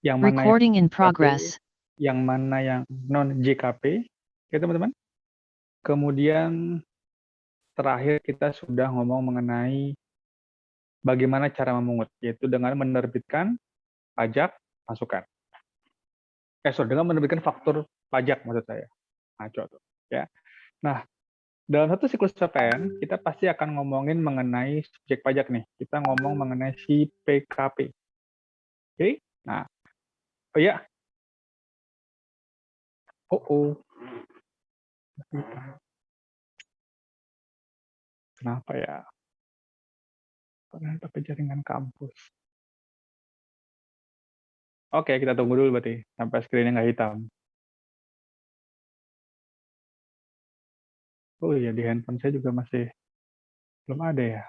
yang mana yang Recording in JKP, progress. yang mana yang non JKP, ya teman-teman. Kemudian terakhir kita sudah ngomong mengenai bagaimana cara memungut, yaitu dengan menerbitkan pajak masukan. Dengan menerbitkan faktur pajak maksud saya. Ngaco tuh, ya. Nah, dalam satu siklus PPN, kita pasti akan ngomongin mengenai subjek pajak nih. Kita ngomong mengenai si PKP. Oke? Nah, oh ya. Oh. Kenapa ya? Pakai jaringan kampus. Oke, kita tunggu dulu berarti sampai screen-nya nggak hitam. Oh iya, di handphone saya juga masih belum ada ya.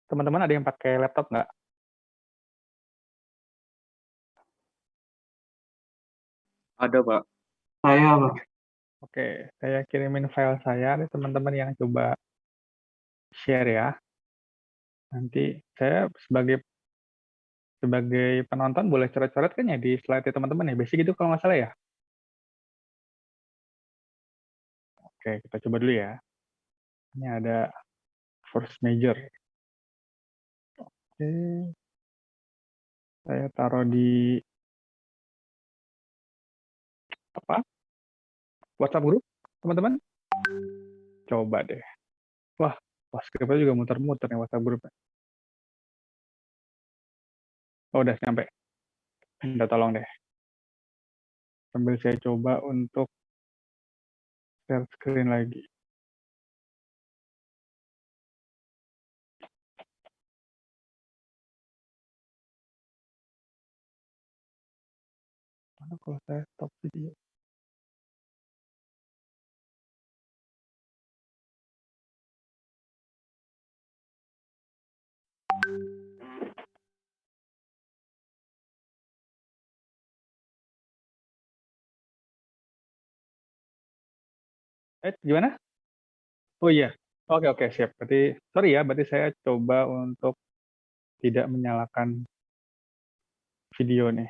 Teman-teman ada yang pakai laptop nggak? Ada, Pak. Saya, Pak. Oke, saya kirimin file saya nih teman-teman yang coba share ya. Nanti saya sebagai penonton boleh coret-coret kan ya di slide teman-teman ya. Basic gitu kalau nggak salah ya. Oke, kita coba dulu ya. Ini ada force major. Oke. Saya taruh di WhatsApp grup, teman-teman. Coba deh. Wah, script-nya juga muter-muter nih WhatsApp grup. Oh, udah nyampe. Udah tolong deh. Sambil saya coba untuk share screen lagi. Mana kalau saya stop video? Gimana? Oh iya. Oke, siap. Berarti, sorry ya, berarti saya coba untuk tidak menyalakan video nih.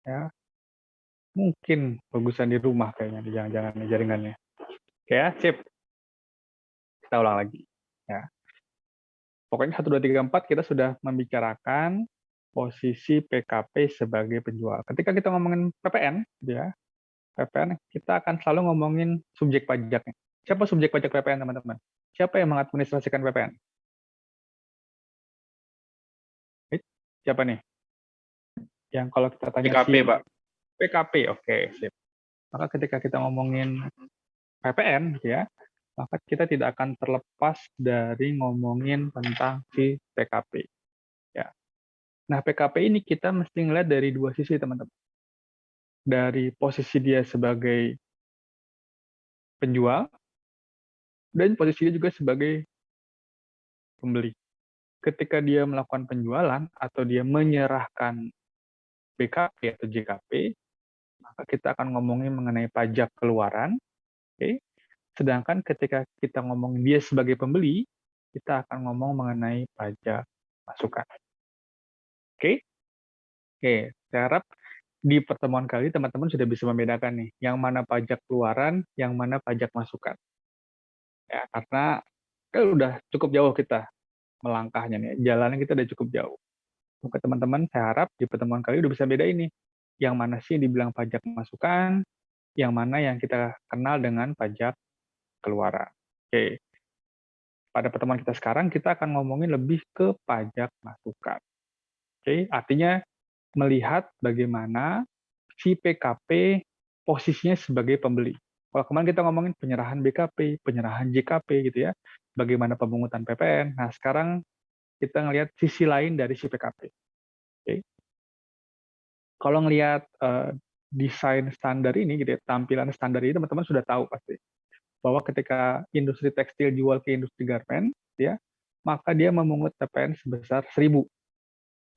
Ya, mungkin bagusan di rumah kayaknya, jangan-jangan jaringannya. Oke ya, sip. Kita ulang lagi. Ya. Pokoknya 1, 2, 3, 4 kita sudah membicarakan posisi PKP sebagai penjual. Ketika kita ngomongin PPN, ya, PPN, kita akan selalu ngomongin subjek pajaknya. Siapa subjek pajak PPN, teman-teman? Siapa yang mengadministrasikan PPN? Siapa nih? Yang kalau kita tanya PKP, Pak. PKP, oke, sip. Maka ketika kita ngomongin PPN, ya, maka kita tidak akan terlepas dari ngomongin tentang si PKP. Ya. Nah, PKP ini kita mesti ngeliat dari dua sisi, teman-teman. Dari posisi dia sebagai penjual, dan posisi dia juga sebagai pembeli. Ketika dia melakukan penjualan, atau dia menyerahkan BKP atau JKP, maka kita akan ngomongin mengenai pajak keluaran. Oke. Sedangkan ketika kita ngomongin dia sebagai pembeli, kita akan ngomong mengenai pajak masukan. Oke? Oke, saya harap di pertemuan kali teman-teman sudah bisa membedakan nih, yang mana pajak keluaran, yang mana pajak masukan. Ya, karena kan udah cukup jauh kita melangkahnya nih, jalannya kita udah cukup jauh. Oke teman-teman, saya harap di pertemuan kali udah bisa beda ini. Yang mana sih yang dibilang pajak masukan, yang mana yang kita kenal dengan pajak keluaran. Oke. Pada pertemuan kita sekarang, kita akan ngomongin lebih ke pajak masukan. Oke, artinya melihat bagaimana si PKP posisinya sebagai pembeli. Kalau kemarin kita ngomongin penyerahan BKP, penyerahan JKP gitu ya, bagaimana pemungutan PPN. Nah, sekarang kita ngelihat sisi lain dari si PKP. Oke. Kalau ngelihat desain standar ini gitu ya, tampilan standar ini teman-teman sudah tahu pasti bahwa ketika industri tekstil jual ke industri garmen, ya, maka dia memungut PPN sebesar 1.000.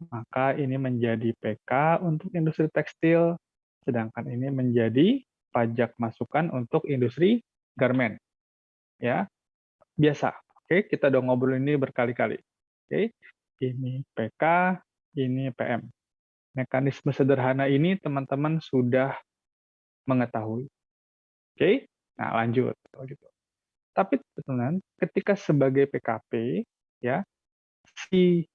Maka ini menjadi PK untuk industri tekstil, sedangkan ini menjadi pajak masukan untuk industri garmen. Ya, biasa. Oke, kita udah ngobrol ini berkali-kali. Oke, ini PK, ini PM. Mekanisme sederhana ini teman-teman sudah mengetahui. Oke, nah lanjut. Gitu. Tapi teman-teman, ketika sebagai PKP, ya, si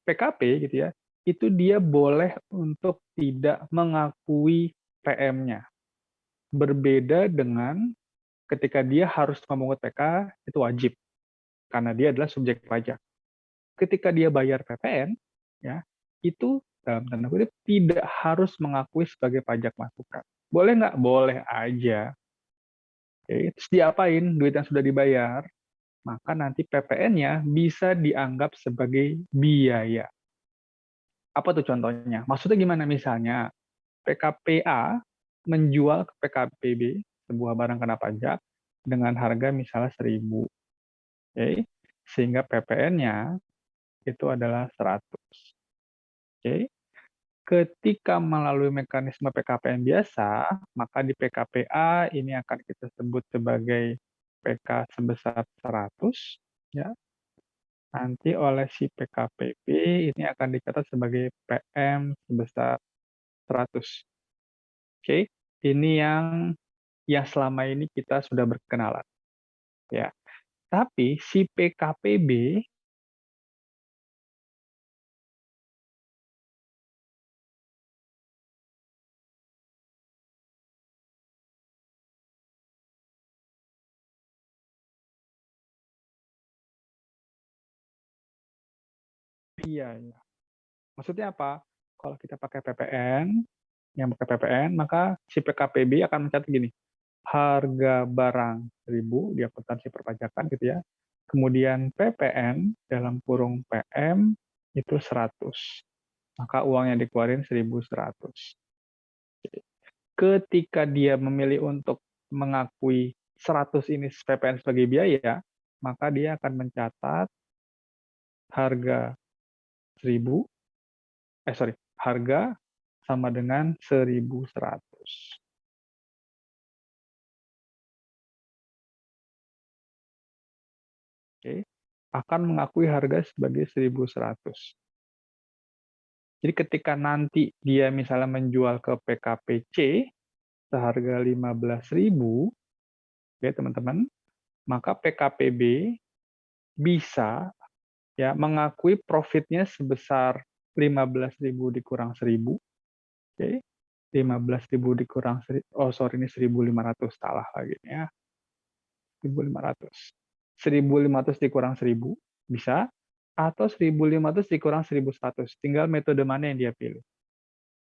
PKP gitu ya, itu dia boleh untuk tidak mengakui PM-nya. Berbeda dengan ketika dia harus memungut PK, itu wajib, karena dia adalah subjek pajak. Ketika dia bayar PPN, ya, itu dalam tanda kutip tidak harus mengakui sebagai pajak masukan. Boleh nggak? Boleh aja. Oke, terus diapain duit yang sudah dibayar? Maka nanti PPN-nya bisa dianggap sebagai biaya. Apa tuh contohnya? Maksudnya gimana? Misalnya, PKPA menjual ke PKPB sebuah barang kena pajak dengan harga misalnya 1.000. Oke? Sehingga PPN-nya itu adalah 100. Oke? Ketika melalui mekanisme PKPN biasa, maka di PKPA ini akan kita sebut sebagai PK sebesar 100, ya. Nanti oleh si PKPB ini akan dicatat sebagai PM sebesar 100. Oke, ini yang selama ini kita sudah berkenalan, ya. Tapi si PKPB iya, ya. Maksudnya apa? Kalau kita pakai PPN, yang pakai PPN, maka si PKPB akan mencatat gini, harga barang 1.000 di akuntansi perpajakan gitu ya. Kemudian PPN dalam kurung PM itu 100. Maka uang yang dikeluarin 1.100. Ketika dia memilih untuk mengakui 100 ini PPN sebagai biaya, maka dia akan mencatat harga 1.000, harga sama dengan 1.100. Oke, akan mengakui harga sebagai 1.100. Jadi ketika nanti dia misalnya menjual ke PKPC seharga 15.000, ya teman-teman, maka PKPB bisa ya mengakui profitnya sebesar 15.000 dikurang 1.000. Oke. 15.000 dikurang ini 1.500, salah lagi ya. 1.500. 1.500 dikurang 1.000 bisa, atau 1.500 dikurang 1.100. Tinggal metode mana yang dia pilih.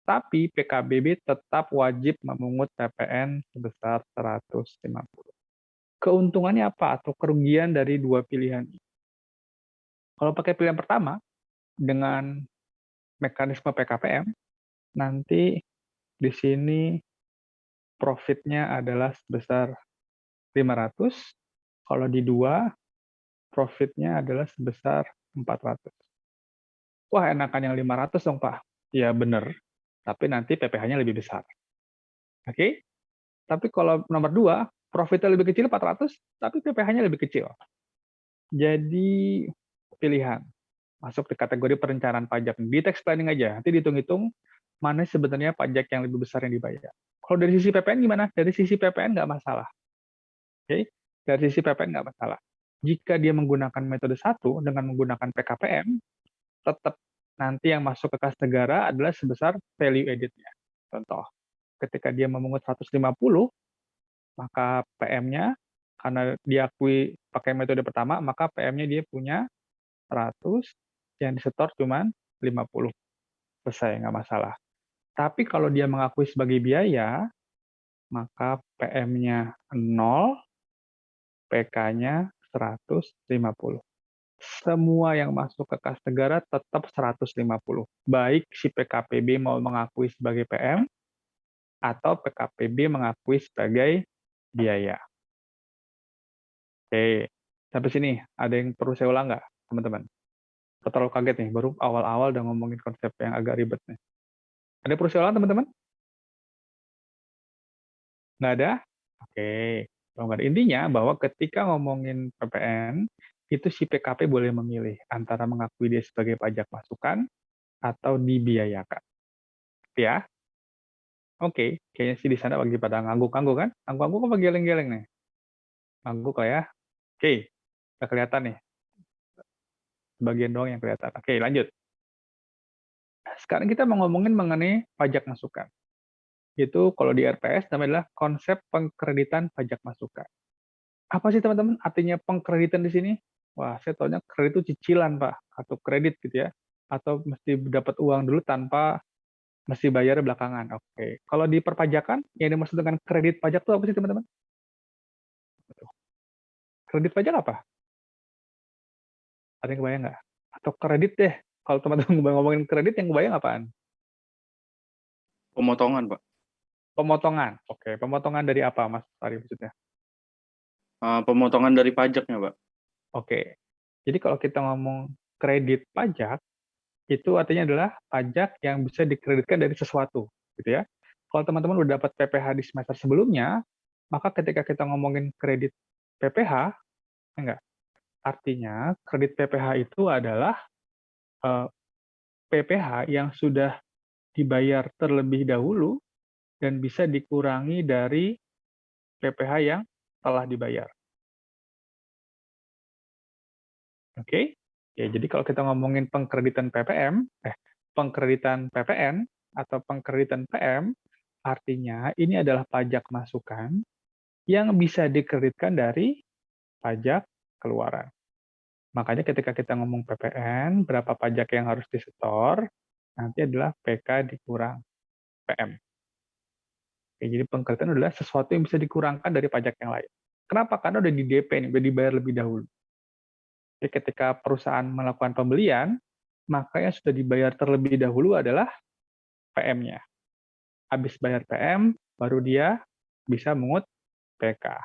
Tapi PKBB tetap wajib memungut PPN sebesar 150. Keuntungannya apa atau kerugian dari dua pilihan ini? Kalau pakai pilihan pertama, dengan mekanisme PKPM, nanti di sini profitnya adalah sebesar 500, kalau di dua, profitnya adalah sebesar 400. Wah, enakan yang 500 dong, Pak. Ya, benar. Tapi nanti PPh-nya lebih besar. Oke? Tapi kalau nomor dua, profitnya lebih kecil 400, tapi PPh-nya lebih kecil. Jadi, pilihan. Masuk di kategori perencanaan pajak. Di tax planning aja. Nanti dihitung-hitung mana sebenarnya pajak yang lebih besar yang dibayar. Kalau dari sisi PPN gimana? Dari sisi PPN nggak masalah. Oke? Dari sisi PPN nggak masalah. Jika dia menggunakan metode satu dengan menggunakan PKPM, tetap nanti yang masuk ke kas negara adalah sebesar value added-nya. Contoh, ketika dia memungut 150, maka PM-nya, karena diakui pakai metode pertama, maka PM-nya dia punya 100, yang disetor cuma 50. Selesai, nggak masalah. Tapi kalau dia mengakui sebagai biaya, maka PM-nya 0, PK-nya 150. Semua yang masuk ke kas negara tetap 150. Baik si PKPB mau mengakui sebagai PM, atau PKPB mengakui sebagai biaya. Oke, sampai sini ada yang perlu saya ulang nggak, teman-teman? Atau terlalu kaget nih, baru awal-awal udah ngomongin konsep yang agak ribet nih. Ada yang perlu saya ulang, teman-teman? Nggak ada? Oke. Kalau nggak ada, intinya bahwa ketika ngomongin PPN, itu si PKP boleh memilih antara mengakui dia sebagai pajak masukan atau dibiayakan. Ya? Oke, kayaknya sih di sana lagi pada ngangguk-ngangguk kan? Ngangguk-ngangguk apa geleng-geleng nih? Ngangguk lah ya. Oke, nggak kelihatan nih. Bagian doang yang kelihatan. Oke, lanjut. Sekarang kita mau ngomongin mengenai pajak masukan. Itu kalau di RPS namanya adalah konsep pengkreditan pajak masukan. Apa sih teman-teman artinya pengkreditan di sini? Wah, saya taunya kredit itu cicilan, Pak, atau kredit gitu ya. Atau mesti dapat uang dulu tanpa mesti bayar belakangan. Oke. Kalau di perpajakan, yang dimaksud dengan kredit pajak itu apa sih teman-teman? Kredit pajak apa? Ada yang kebayang nggak? Atau kredit deh. Kalau teman-teman ngomongin kredit, yang kebayang apaan? Pemotongan, Pak. Pemotongan. Oke, pemotongan dari apa, Mas Fahri maksudnya? Pemotongan dari pajaknya, Pak. Oke. Jadi kalau kita ngomong kredit pajak, itu artinya adalah pajak yang bisa dikreditkan dari sesuatu, gitu ya. Kalau teman-teman udah dapat PPh di semester sebelumnya, maka ketika kita ngomongin kredit PPh, enggak. Artinya kredit PPh itu adalah eh, PPh yang sudah dibayar terlebih dahulu dan bisa dikurangi dari PPh yang telah dibayar. Oke? Ya, jadi kalau kita ngomongin pengkreditan PPN atau pengkreditan PM, artinya ini adalah pajak masukan yang bisa dikreditkan dari pajak keluaran. Makanya ketika kita ngomong PPN, berapa pajak yang harus disetor, nanti adalah PK dikurang PM. Oke, jadi pengkreditan adalah sesuatu yang bisa dikurangkan dari pajak yang lain. Kenapa? Karena udah di DP nih, udah dibayar lebih dahulu. Jadi ketika perusahaan melakukan pembelian, maka yang sudah dibayar terlebih dahulu adalah PM-nya. Habis bayar PM, baru dia bisa mengut PK.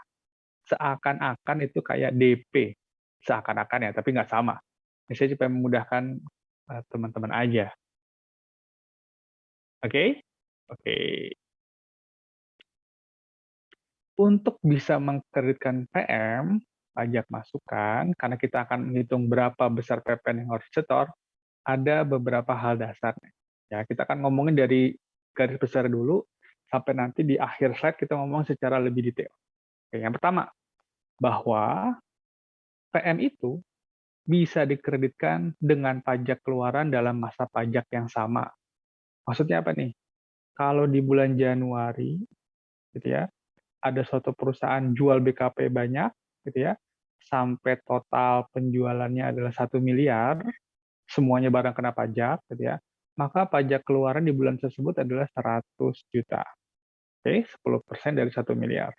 Seakan-akan itu kayak DP. Seakan-akan ya, tapi nggak sama. Ini saya supaya memudahkan teman-teman aja. Oke? Oke. Untuk bisa mengkreditkan PM, pajak masukan, karena kita akan menghitung berapa besar PPN yang harus disetor, ada beberapa hal dasar. Ya, kita akan ngomongin dari garis besar dulu, sampai nanti di akhir slide kita ngomong secara lebih detail. Oke, yang pertama, bahwa PM itu bisa dikreditkan dengan pajak keluaran dalam masa pajak yang sama. Maksudnya apa nih? Kalau di bulan Januari, gitu ya, ada suatu perusahaan jual BKP banyak, gitu ya, sampai total penjualannya adalah 1 miliar, semuanya barang kena pajak, gitu ya, maka pajak keluaran di bulan tersebut adalah 100 juta. Oke, 10% dari 1 miliar.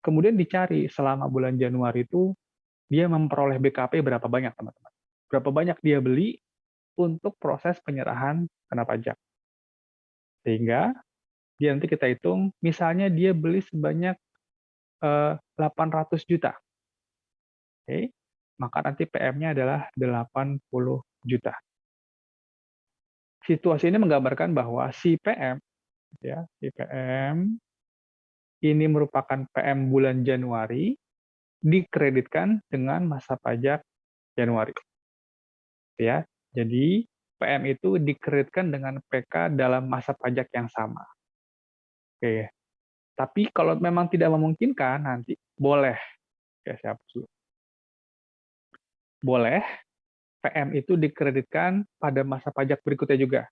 Kemudian dicari selama bulan Januari itu dia memperoleh BKP berapa banyak, teman-teman. Berapa banyak dia beli untuk proses penyerahan kena pajak. Sehingga dia nanti kita hitung, misalnya dia beli sebanyak 800 juta. Oke, maka nanti PM-nya adalah 80 juta. Situasi ini menggambarkan bahwa si PM, ya, si PM ini merupakan PM bulan Januari, dikreditkan dengan masa pajak Januari. Ya, jadi PM itu dikreditkan dengan PK dalam masa pajak yang sama. Oke, tapi kalau memang tidak memungkinkan, nanti boleh, ya siapa dulu? Boleh PM itu dikreditkan pada masa pajak berikutnya juga,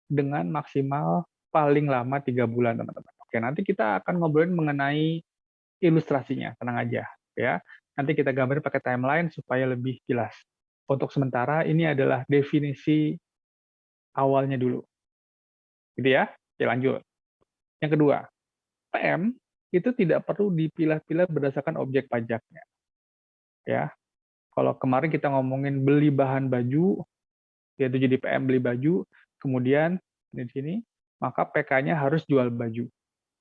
dengan maksimal paling lama 3 bulan, teman-teman. Oke, nanti kita akan ngobrolin mengenai ilustrasinya, tenang aja. Ya. Nanti kita gambarin pakai timeline supaya lebih jelas. Untuk sementara, ini adalah definisi awalnya dulu. Gitu ya? Oke, lanjut. Yang kedua, PM itu tidak perlu dipilah-pilah berdasarkan objek pajaknya. Ya, kalau kemarin kita ngomongin beli bahan baju, yaitu jadi PM beli baju, kemudian di sini maka PK-nya harus jual baju.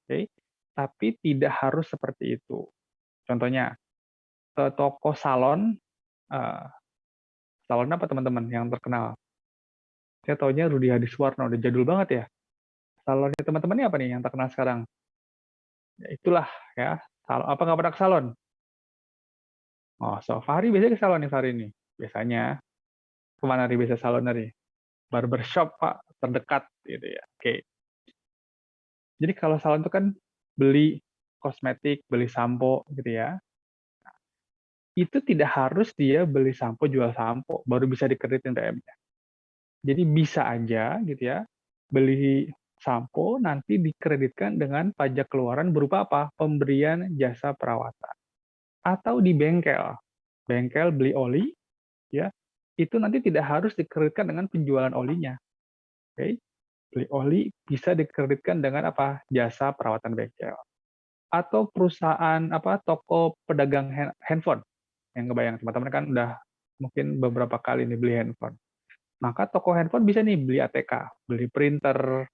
Oke, tapi tidak harus seperti itu. Contohnya ke toko salon, salon apa teman-teman yang terkenal? Saya taunya Rudy Hadiswarno, udah jadul banget ya. Salonnya teman-teman ini apa nih yang terkenal sekarang? Ya itulah ya. Apa nggak pernah ke salon? Oh, so Fahri biasanya ke salon nih Fahri nih. Biasanya kemana nih biasa salon nih? Barbershop Pak terdekat gitu ya. Oke. Jadi kalau salon itu kan beli kosmetik, beli sampo gitu ya. Itu tidak harus dia beli sampo jual sampo baru bisa dikreditin PM-nya. Jadi bisa aja gitu ya. Beli sampo nanti dikreditkan dengan pajak keluaran berupa apa? Pemberian jasa perawatan. Atau di bengkel. Bengkel beli oli ya. Itu nanti tidak harus dikreditkan dengan penjualan olinya. Oke. Beli oli bisa dikreditkan dengan apa? Jasa perawatan bengkel. Atau perusahaan apa? Toko pedagang handphone. Yang kebayang teman-teman kan udah mungkin beberapa kali nih beli handphone. Maka toko handphone bisa nih beli ATK, beli printer,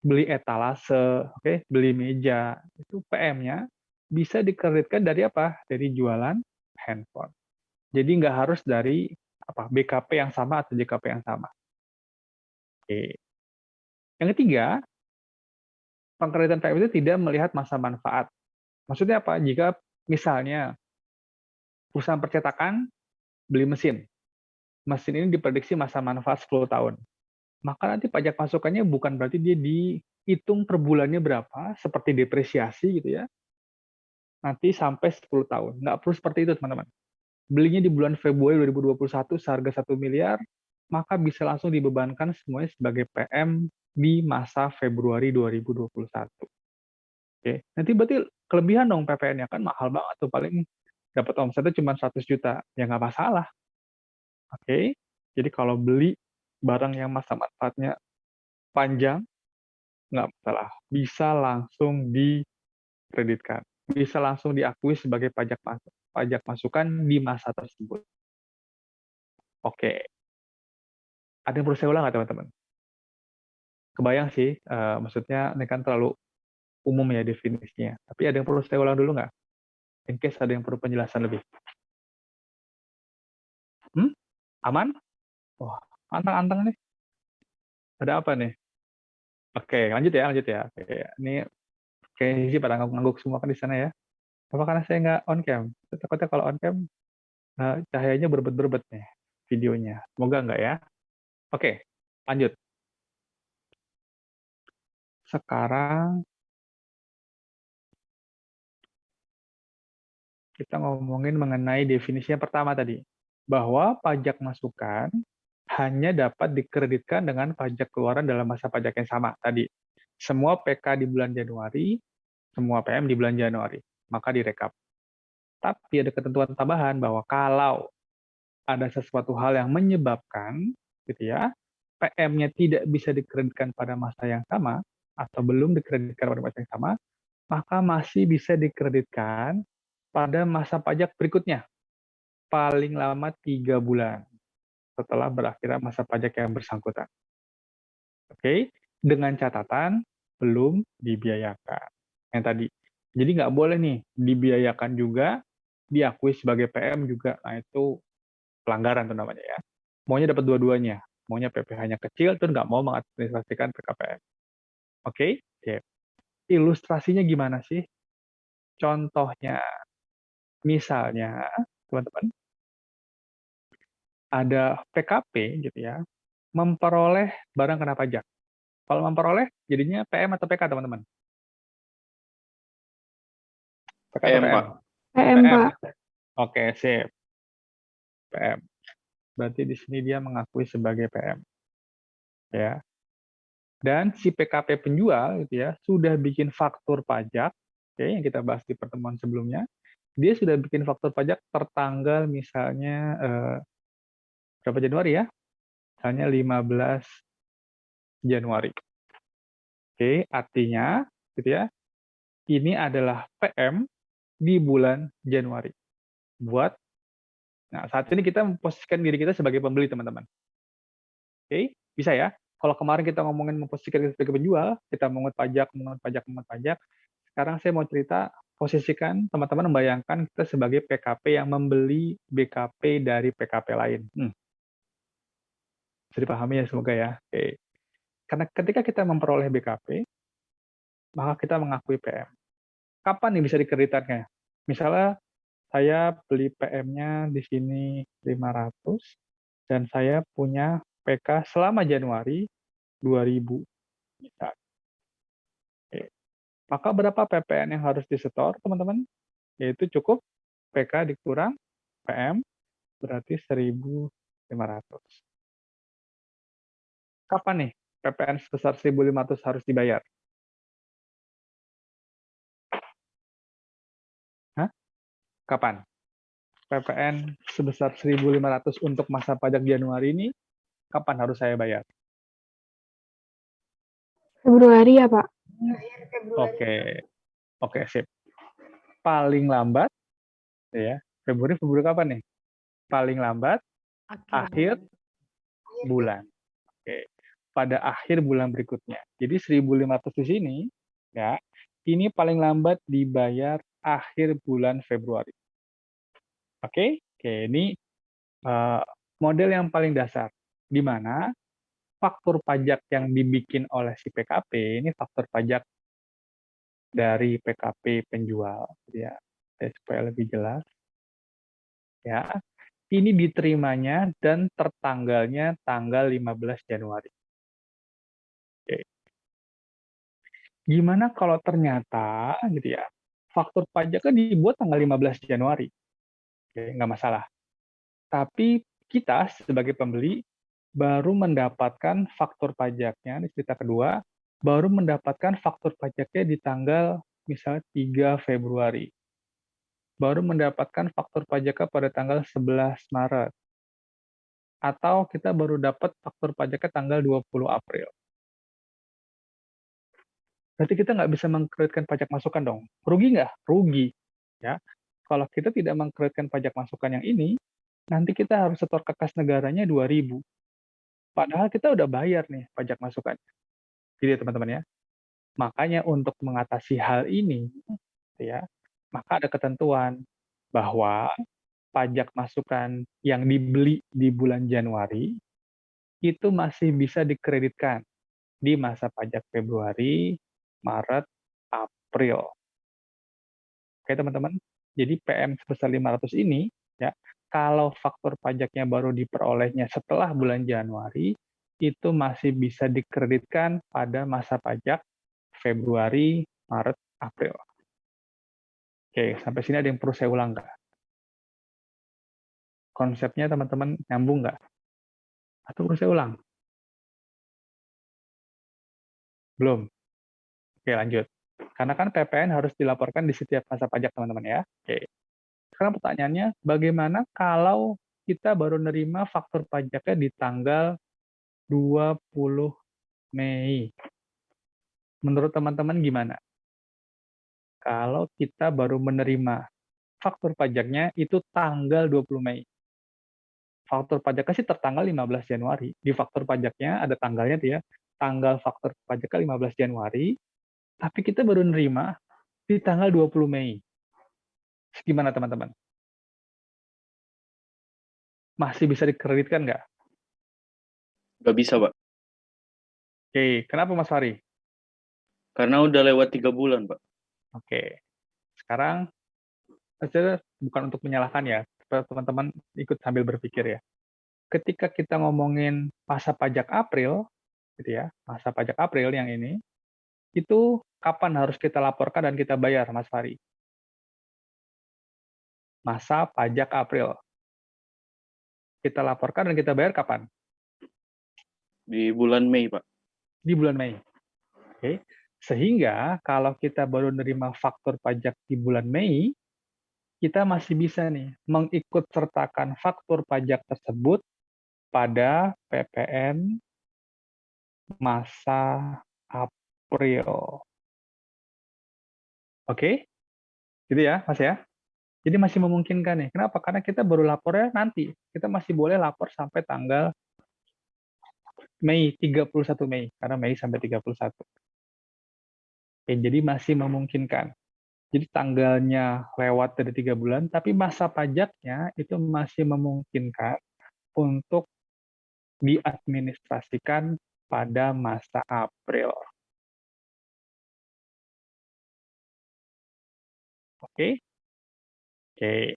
beli etalase, oke, beli meja. Itu PM-nya bisa dikreditkan dari apa? Dari jualan handphone. Jadi nggak harus dari apa BKP yang sama atau JKP yang sama. Oke. Yang ketiga, pengkreditan PM itu tidak melihat masa manfaat. Maksudnya apa? Jika misalnya perusahaan percetakan beli mesin. Mesin ini diprediksi masa manfaat 10 tahun. Maka nanti pajak masukannya bukan berarti dia dihitung per bulannya berapa, seperti depresiasi gitu ya, nanti sampai 10 tahun. Nggak perlu seperti itu, teman-teman. Belinya di bulan Februari 2021 seharga 1 miliar, maka bisa langsung dibebankan semuanya sebagai PM di masa Februari 2021. Oke, nanti berarti kelebihan dong PPN-nya, kan mahal banget tuh, paling dapat omsetnya cuma 100 juta. Ya nggak masalah. Oke, jadi kalau beli barang yang masa manfaatnya panjang, nggak masalah. Bisa langsung dikreditkan. Bisa langsung diakui sebagai pajak masukan di masa tersebut. Oke. Ada yang perlu saya ulang nggak, teman-teman? Kebayang sih, maksudnya ini kan terlalu umum ya definisinya. Tapi ada yang perlu saya ulang dulu nggak? In case ada yang perlu penjelasan lebih. Hmm? Aman? Wah, anteng-anteng nih. Ada apa nih? Oke, lanjut ya, lanjut ya. Oke, ini kayaknya sih pada ngangguk semua kan di sana ya. Apa karena saya nggak on cam? Takutnya kalau on cam, cahayanya berbet-berbet nih videonya. Semoga nggak ya. Oke, lanjut. Sekarang kita ngomongin mengenai definisi yang pertama tadi. Bahwa pajak masukan hanya dapat dikreditkan dengan pajak keluaran dalam masa pajak yang sama. Tadi, semua PK di bulan Januari, semua PM di bulan Januari. Maka direkap. Tapi ada ketentuan tambahan bahwa kalau ada sesuatu hal yang menyebabkan gitu ya, PM-nya tidak bisa dikreditkan pada masa yang sama, atau belum dikreditkan pada masa yang sama, maka masih bisa dikreditkan pada masa pajak berikutnya, paling lama 3 bulan setelah berakhirnya masa pajak yang bersangkutan. Oke, dengan catatan belum dibiayakan. Yang tadi. Jadi nggak boleh nih dibiayakan juga, diakui sebagai PM juga. Nah itu pelanggaran tuh namanya ya. Maunya dapat dua-duanya. Maunya PPh-nya kecil, tuh nggak mau mengadministrasikan PKPM. Oke? Oke. Ilustrasinya gimana sih? Contohnya, misalnya, teman-teman, ada PKP gitu ya, memperoleh barang kena pajak. Kalau memperoleh, jadinya PM atau PK, teman-teman? PK atau PM, PM? Pak. PM, PM. Pak. Oke, sip. PM. Berarti di sini dia mengakui sebagai PM. Ya. Dan si PKP penjual gitu ya, sudah bikin faktur pajak, oke, yang kita bahas di pertemuan sebelumnya, dia sudah bikin faktur pajak tertanggal misalnya berapa Januari ya? Misalnya 15 Januari. Oke, artinya gitu ya, ini adalah PM di bulan Januari. Nah, saat ini kita memposisikan diri kita sebagai pembeli, teman-teman. Oke, bisa ya? Kalau kemarin kita ngomongin memposisikan diri sebagai penjual, kita mengut pajak. Sekarang saya mau cerita, posisikan teman-teman membayangkan kita sebagai PKP yang membeli BKP dari PKP lain. Bisa dipahami ya, semoga ya. Oke. Karena ketika kita memperoleh BKP, maka kita mengakui PM. Kapan nih bisa dikreditkannya? Misalnya saya beli PM-nya di sini 500 dan saya punya PK selama Januari 2000. Misal. Oke. Maka berapa PPN yang harus disetor, teman-teman? Yaitu cukup PK dikurang PM, berarti 1.500. Kapan nih PPN sebesar 1.500 harus dibayar? Hah? Kapan? PPN sebesar 1.500 untuk masa pajak Januari ini, kapan harus saya bayar? Februari ya, Pak? Oke, sip. Paling lambat, ya, Februari kapan nih? Paling lambat, akhir bulan. Oke. Pada akhir bulan berikutnya. Jadi 1.500 di sini, ya, ini paling lambat dibayar akhir bulan Februari. Oke, ini model yang paling dasar, di mana faktur pajak yang dibikin oleh si PKP ini faktur pajak dari PKP penjual, ya, supaya lebih jelas, ya. Ini diterimanya dan tertanggalnya tanggal 15 Januari. Oke. Gimana kalau ternyata, gitu ya, faktur pajaknya dibuat tanggal 15 Januari? Oke, nggak masalah. Tapi kita sebagai pembeli baru mendapatkan faktur pajaknya, ini cerita kedua, baru mendapatkan faktur pajaknya di tanggal misalnya 3 Februari. Baru mendapatkan faktur pajaknya pada tanggal 11 Maret. Atau kita baru dapat faktur pajaknya tanggal 20 April. Berarti kita nggak bisa mengkreditkan pajak masukan dong. Rugi nggak? Rugi. Ya. Kalau kita tidak mengkreditkan pajak masukan yang ini, nanti kita harus setor ke kas negaranya 2.000. Padahal kita udah bayar nih pajak masukan. Jadi teman-teman ya. Makanya untuk mengatasi hal ini, ya, maka ada ketentuan bahwa pajak masukan yang dibeli di bulan Januari itu masih bisa dikreditkan di masa pajak Februari, Maret, April. Oke teman-teman, jadi PM sebesar 500 ini, ya, kalau faktur pajaknya baru diperolehnya setelah bulan Januari, itu masih bisa dikreditkan pada masa pajak Februari, Maret, April. Oke, sampai sini ada yang perlu saya ulang nggak? Konsepnya teman-teman nyambung nggak? Atau perlu saya ulang? Belum? Oke, lanjut. Karena kan PPN harus dilaporkan di setiap masa pajak, teman-teman ya. Oke. Sekarang pertanyaannya, bagaimana kalau kita baru nerima faktur pajaknya di tanggal 20 Mei? Menurut teman-teman gimana? Kalau kita baru menerima faktur pajaknya itu tanggal 20 Mei. Faktur pajaknya sih tertanggal 15 Januari. Di faktur pajaknya ada tanggalnya tuh ya. Tanggal faktur pajaknya 15 Januari, tapi kita baru nerima di tanggal 20 Mei. Gimana teman-teman? Masih bisa dikreditkan nggak? Nggak bisa, Pak. Oke, kenapa Mas Fari? Karena udah lewat 3 bulan, Pak. Oke, sekarang saya bukan untuk menyalahkan ya, teman-teman ikut sambil berpikir ya. Ketika kita ngomongin masa pajak April, gitu ya, masa pajak April yang ini, itu kapan harus kita laporkan dan kita bayar, Mas Fari? Masa pajak April. Kita laporkan dan kita bayar kapan? Di bulan Mei, Pak. Di bulan Mei. Oke. Sehingga kalau kita baru nerima faktur pajak di bulan Mei, kita masih bisa nih mengikut sertakan faktur pajak tersebut pada PPN masa April. Oke? Gitu ya, Mas ya? Jadi masih memungkinkan nih. Kenapa? Karena kita baru lapornya nanti. Kita masih boleh lapor sampai tanggal Mei, 31 Mei. Karena Mei sampai 31. Oke, jadi masih memungkinkan. Jadi tanggalnya lewat dari 3 bulan, tapi masa pajaknya itu masih memungkinkan untuk diadministrasikan pada masa April. Oke? Oke.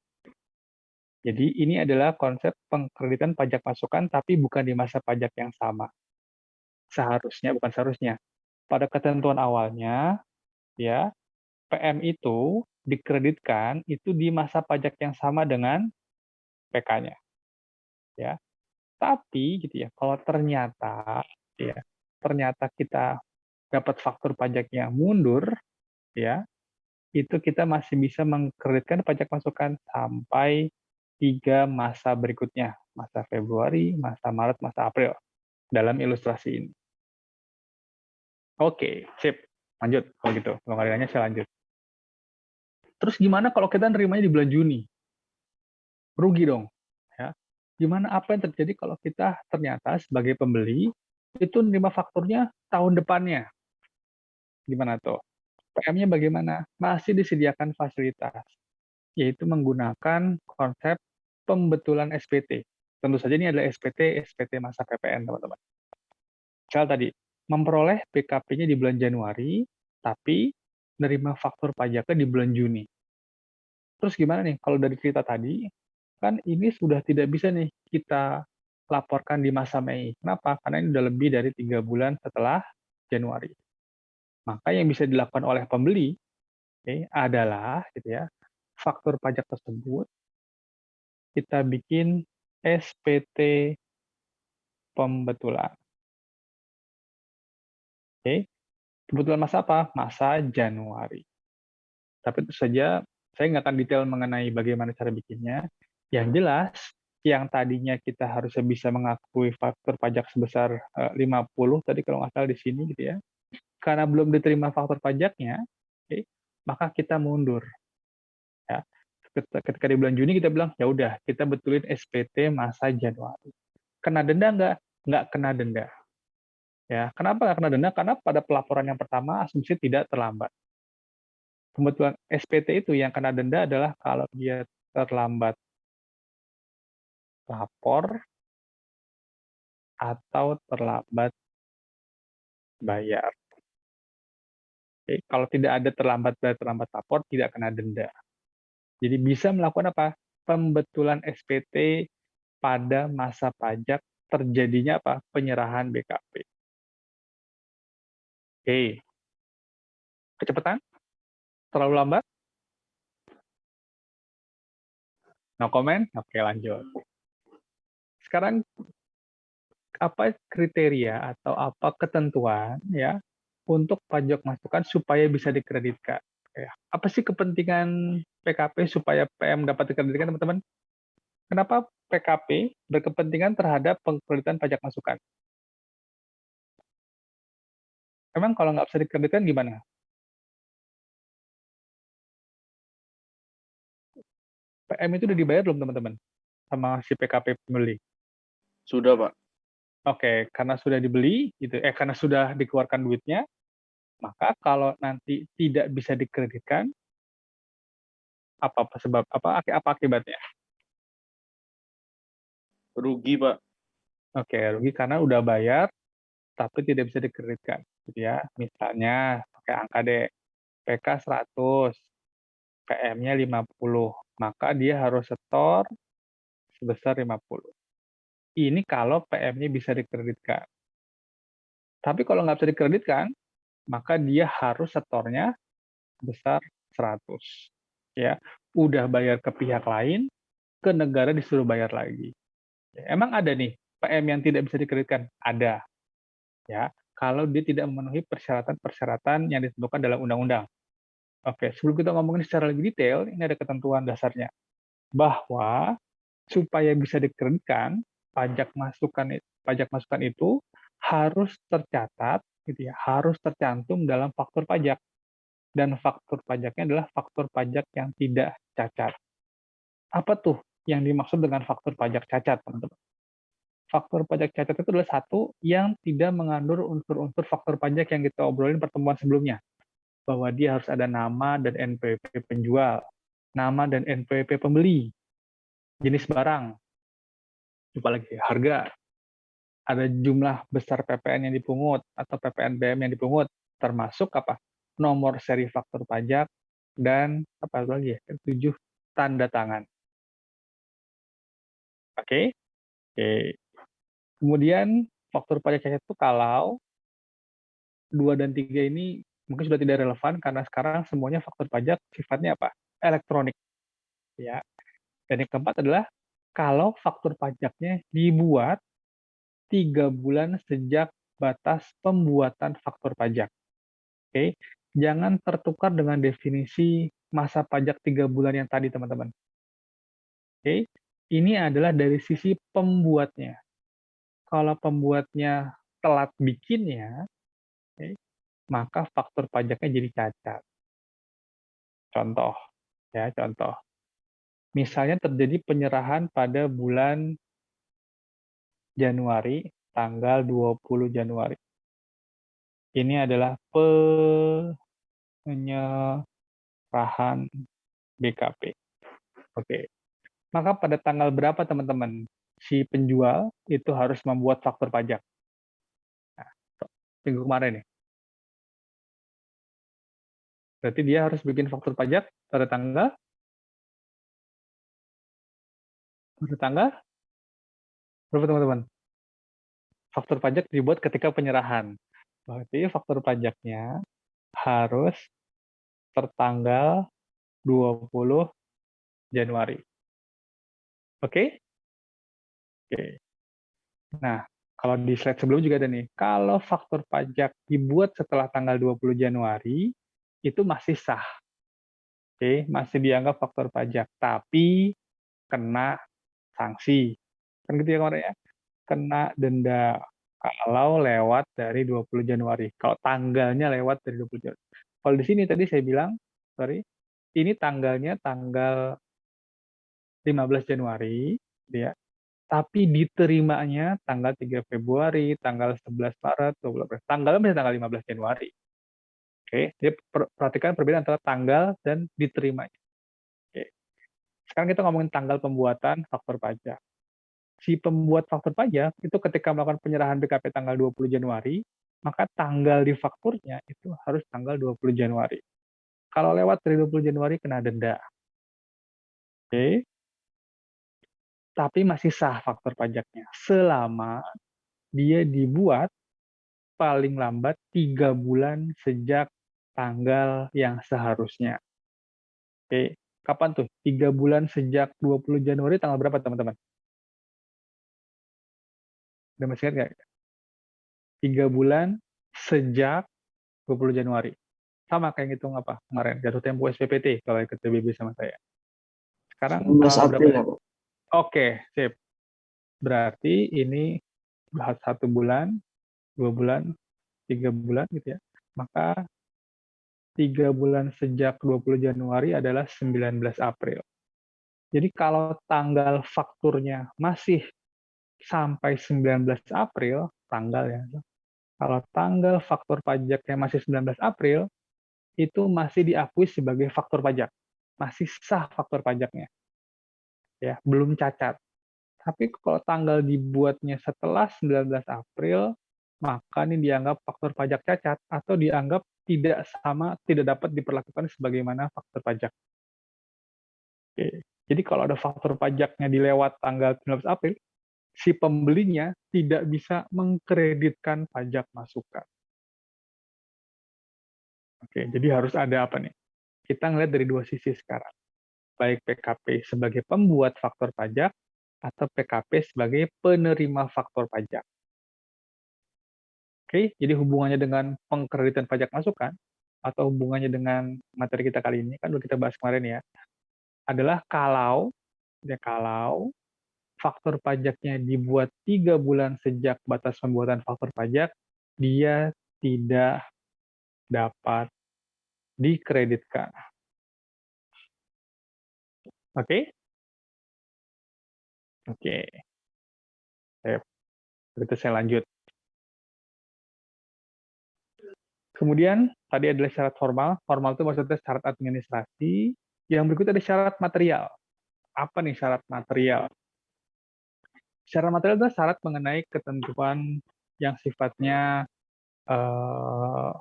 Jadi ini adalah konsep pengkreditan pajak masukan, tapi bukan di masa pajak yang sama. Bukan seharusnya. Pada ketentuan awalnya, ya, PM itu dikreditkan itu di masa pajak yang sama dengan PK-nya, ya. Tapi gitu ya, kalau ternyata ya, ternyata kita dapat faktur pajaknya mundur, ya, itu kita masih bisa mengkreditkan pajak masukan sampai 3 masa berikutnya, masa Februari, masa Maret, masa April, dalam ilustrasi ini. Oke, sip. Lanjut, kalau gitu. Kalau nggak ada nanya, saya lanjut. Terus gimana kalau kita nerimanya di bulan Juni? Rugi dong. Ya. Gimana apa yang terjadi kalau kita ternyata sebagai pembeli itu nerima fakturnya tahun depannya? Gimana tuh? PM-nya bagaimana? Masih disediakan fasilitas, yaitu menggunakan konsep pembetulan SPT. Tentu saja ini adalah SPT masa PPN, teman-teman. Misal tadi, memperoleh BKP-nya di bulan Januari, tapi menerima faktur pajaknya di bulan Juni. Terus gimana nih, kalau dari cerita tadi, kan ini sudah tidak bisa nih kita laporkan di masa Mei. Kenapa? Karena ini sudah lebih dari 3 bulan setelah Januari. Maka yang bisa dilakukan oleh pembeli adalah gitu ya, faktur pajak tersebut kita bikin SPT pembetulan. Oke, kebetulan masa apa? Masa Januari. Tapi tentu saja saya nggak akan detail mengenai bagaimana cara bikinnya. Yang jelas, yang tadinya kita harusnya bisa mengakui faktur pajak sebesar 50 tadi kalau nggak salah di sini gitu ya. Karena belum diterima faktur pajaknya, oke, maka kita mundur. Ya. Ketika di bulan Juni kita bilang, ya udah kita betulin SPT masa Januari. Kena denda nggak? Nggak kena denda. Ya, kenapa nggak kena denda? Karena pada pelaporan yang pertama asumsi tidak terlambat. Kebetulan SPT itu yang kena denda adalah kalau dia terlambat lapor atau terlambat bayar. Oke, kalau tidak ada terlambat bayar, terlambat lapor, tidak kena denda. Jadi bisa melakukan apa? Pembetulan SPT pada masa pajak terjadinya apa? Penyerahan BKP. Oke, kecepatan? Terlalu lambat? No comment? Oke, lanjut. Sekarang apa kriteria atau apa ketentuan ya untuk pajak masukan supaya bisa dikreditkan? Ya. Apa sih kepentingan PKP supaya PM dapat dikreditkan, teman-teman? Kenapa PKP berkepentingan terhadap pengkreditan pajak masukan? Emang kalau nggak bisa dikreditkan gimana? PM itu udah dibayar belum, teman-teman? Sama si PKP pembeli? Sudah, Pak. Oke, karena sudah dibeli, gitu, karena sudah dikeluarkan duitnya, maka kalau nanti tidak bisa dikreditkan, apa akibatnya? Rugi, Pak. Oke, rugi karena udah bayar, tapi tidak bisa dikreditkan. Gitu ya. Misalnya, pakai angka deh, PK 100, PM-nya 50, maka dia harus setor sebesar 50. Ini kalau PM-nya bisa dikreditkan. Tapi kalau nggak bisa dikreditkan, maka dia harus setornya sebesar 100. Ya, udah bayar ke pihak lain, ke negara disuruh bayar lagi. Ya, emang ada nih PM yang tidak bisa dikreditkan? Ada. Ya, kalau dia tidak memenuhi persyaratan-persyaratan yang ditentukan dalam undang-undang. Oke, sebelum kita ngomongin secara lebih detail, ini ada ketentuan dasarnya bahwa supaya bisa dikreditkan pajak masukan itu harus tercatat, gitu ya, harus tercantum dalam faktur pajak. dan faktur pajaknya adalah faktur pajak yang tidak cacat. Apa tuh yang dimaksud dengan faktur pajak cacat, teman-teman? Faktur pajak cacat itu adalah satu yang tidak mengandung unsur-unsur faktur pajak yang kita obrolin pertemuan sebelumnya. Bahwa dia harus ada nama dan NPWP penjual, nama dan NPWP pembeli, jenis barang, lupa lagi harga, ada jumlah besar PPN yang dipungut atau PPNBM yang dipungut, termasuk apa? Nomor seri faktur pajak dan apa lagi ya? 7 tanda tangan. Oke? Oke. Kemudian faktur pajak cacat itu kalau 2 dan 3 ini mungkin sudah tidak relevan karena sekarang semuanya faktur pajak sifatnya apa? Elektronik. Ya. Dan yang keempat adalah kalau faktur pajaknya dibuat 3 bulan sejak batas pembuatan faktur pajak. Oke, jangan tertukar dengan definisi masa pajak 3 bulan yang tadi, teman-teman. Oke, ini adalah dari sisi pembuatnya. Kalau pembuatnya telat bikinnya, oke, maka faktur pajaknya jadi cacat. Contoh, ya contoh. Misalnya terjadi penyerahan pada bulan Januari, tanggal 20 Januari. Ini adalah penyerahan BKP. Oke. Maka pada tanggal berapa, teman-teman, si penjual itu harus membuat faktur pajak? Nah, minggu kemarin nih. Berarti dia harus bikin faktur pajak pada tanggal berapa, teman-teman? Faktur pajak dibuat ketika penyerahan. Berarti faktur pajaknya harus tertanggal 20 Januari. Oke? Oke. Nah, kalau di slide sebelum juga ada nih, kalau faktur pajak dibuat setelah tanggal 20 Januari, itu masih sah. Oke, masih dianggap faktur pajak, tapi kena sanksi. Kan gitu ya kemarin ya? Kena denda kalau lewat dari 20 Januari. Kalau tanggalnya lewat dari 20 Januari. Kalau di sini tadi saya bilang, sorry, ini tanggalnya tanggal 15 Januari, ya. Tapi diterimanya tanggal 3 Februari, tanggal 11 Maret, 12 Maret. Tanggalnya masih tanggal 15 Januari. Oke, jadi perhatikan perbedaan antara tanggal dan diterimanya. Oke. Sekarang kita ngomongin tanggal pembuatan faktur pajak. Si pembuat faktur pajak itu ketika melakukan penyerahan BKP tanggal 20 Januari, maka tanggal di fakturnya itu harus tanggal 20 Januari. Kalau lewat dari 20 Januari kena denda. Oke. Tapi masih sah faktur pajaknya selama dia dibuat paling lambat 3 bulan sejak tanggal yang seharusnya. Oke, kapan tuh? 3 bulan sejak 20 Januari tanggal berapa, teman-teman? Udah masih ingat nggak? 3 bulan sejak 20 Januari. Sama kayak ngitung apa kemarin, jatuh tempo SPPT kalau ikut PBB sama saya. Sekarang 19 tanggal April berapa? ya, Pak. Oke, sip. Berarti ini 1 bulan, 2 bulan, 3 bulan gitu ya. Maka 3 bulan sejak 20 Januari adalah 19 April. Jadi kalau tanggal fakturnya masih sampai 19 April, tanggal ya. Kalau tanggal faktur pajaknya masih 19 April, itu masih diakui sebagai faktur pajak. Masih sah faktur pajaknya. Ya, belum cacat. Tapi kalau tanggal dibuatnya setelah 19 April, maka ini dianggap faktur pajak cacat atau dianggap tidak dapat diperlakukan sebagaimana faktur pajak. Oke. Jadi kalau ada faktur pajaknya dilewat tanggal 19 April, si pembelinya tidak bisa mengkreditkan pajak masukan. Oke, jadi harus ada apa nih? Kita ngelihat dari 2 sisi sekarang. Baik PKP sebagai pembuat faktur pajak atau PKP sebagai penerima faktur pajak. Oke, jadi hubungannya dengan pengkreditan pajak masukan atau hubungannya dengan materi kita kali ini kan udah kita bahas kemarin ya, adalah kalau faktur pajaknya dibuat 3 bulan sejak batas pembuatan faktur pajak, dia tidak dapat dikreditkan. Oke? Oke. Begitu saya lanjut. Kemudian, tadi adalah syarat formal. Formal itu maksudnya syarat administrasi. Yang berikut ada syarat material. Apa nih syarat material? Syarat material adalah syarat mengenai ketentuan yang sifatnya eh,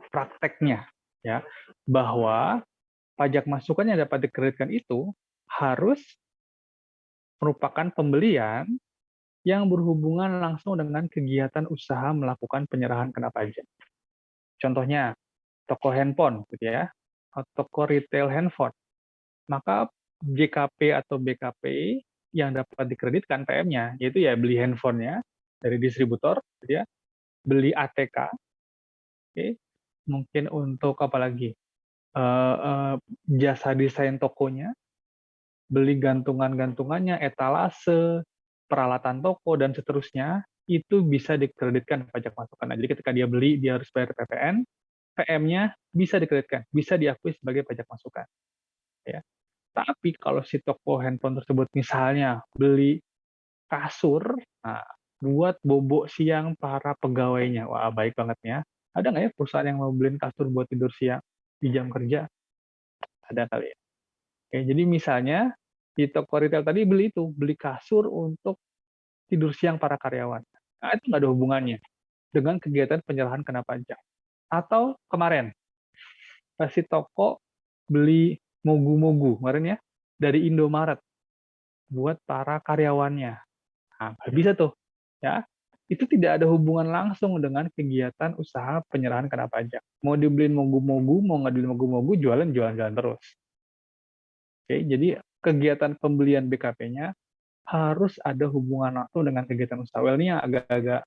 prakteknya, ya, bahwa pajak masukan yang dapat dikreditkan itu harus merupakan pembelian yang berhubungan langsung dengan kegiatan usaha melakukan penyerahan kena pajak. Contohnya, toko handphone, gitu ya, atau toko retail handphone. Maka JKP atau BKP yang dapat dikreditkan PM-nya, yaitu ya beli handphonenya dari distributor, gitu ya, beli ATK, okay. Mungkin untuk apa lagi? Jasa desain tokonya, beli gantungan-gantungannya, etalase, peralatan toko, dan seterusnya, itu bisa dikreditkan pajak masukan. Nah, jadi ketika dia beli, dia harus bayar PPN, PM-nya bisa dikreditkan, bisa diakui sebagai pajak masukan. Ya. Tapi kalau si toko handphone tersebut misalnya beli kasur, nah, buat bobok siang para pegawainya, wah baik banget ya. Ada nggak ya perusahaan yang mau beliin kasur buat tidur siang di jam kerja? Ada kali ya. Oke, jadi misalnya di toko retail tadi beli kasur untuk tidur siang para karyawan. Nah, itu nggak ada hubungannya dengan kegiatan penyerahan kena pajak. Atau kemarin, si toko beli mogu-mogu kemarin ya dari Indomaret buat para karyawannya. Nah, bisa tuh, ya. Itu tidak ada hubungan langsung dengan kegiatan usaha penyerahan kena pajak. Mau dibeliin mogu-mogu, mau nggak dibeliin mogu-mogu, jualan-jualan terus. Oke, jadi kegiatan pembelian BKP-nya harus ada hubungan langsung dengan kegiatan usaha. Well, ini yang agak-agak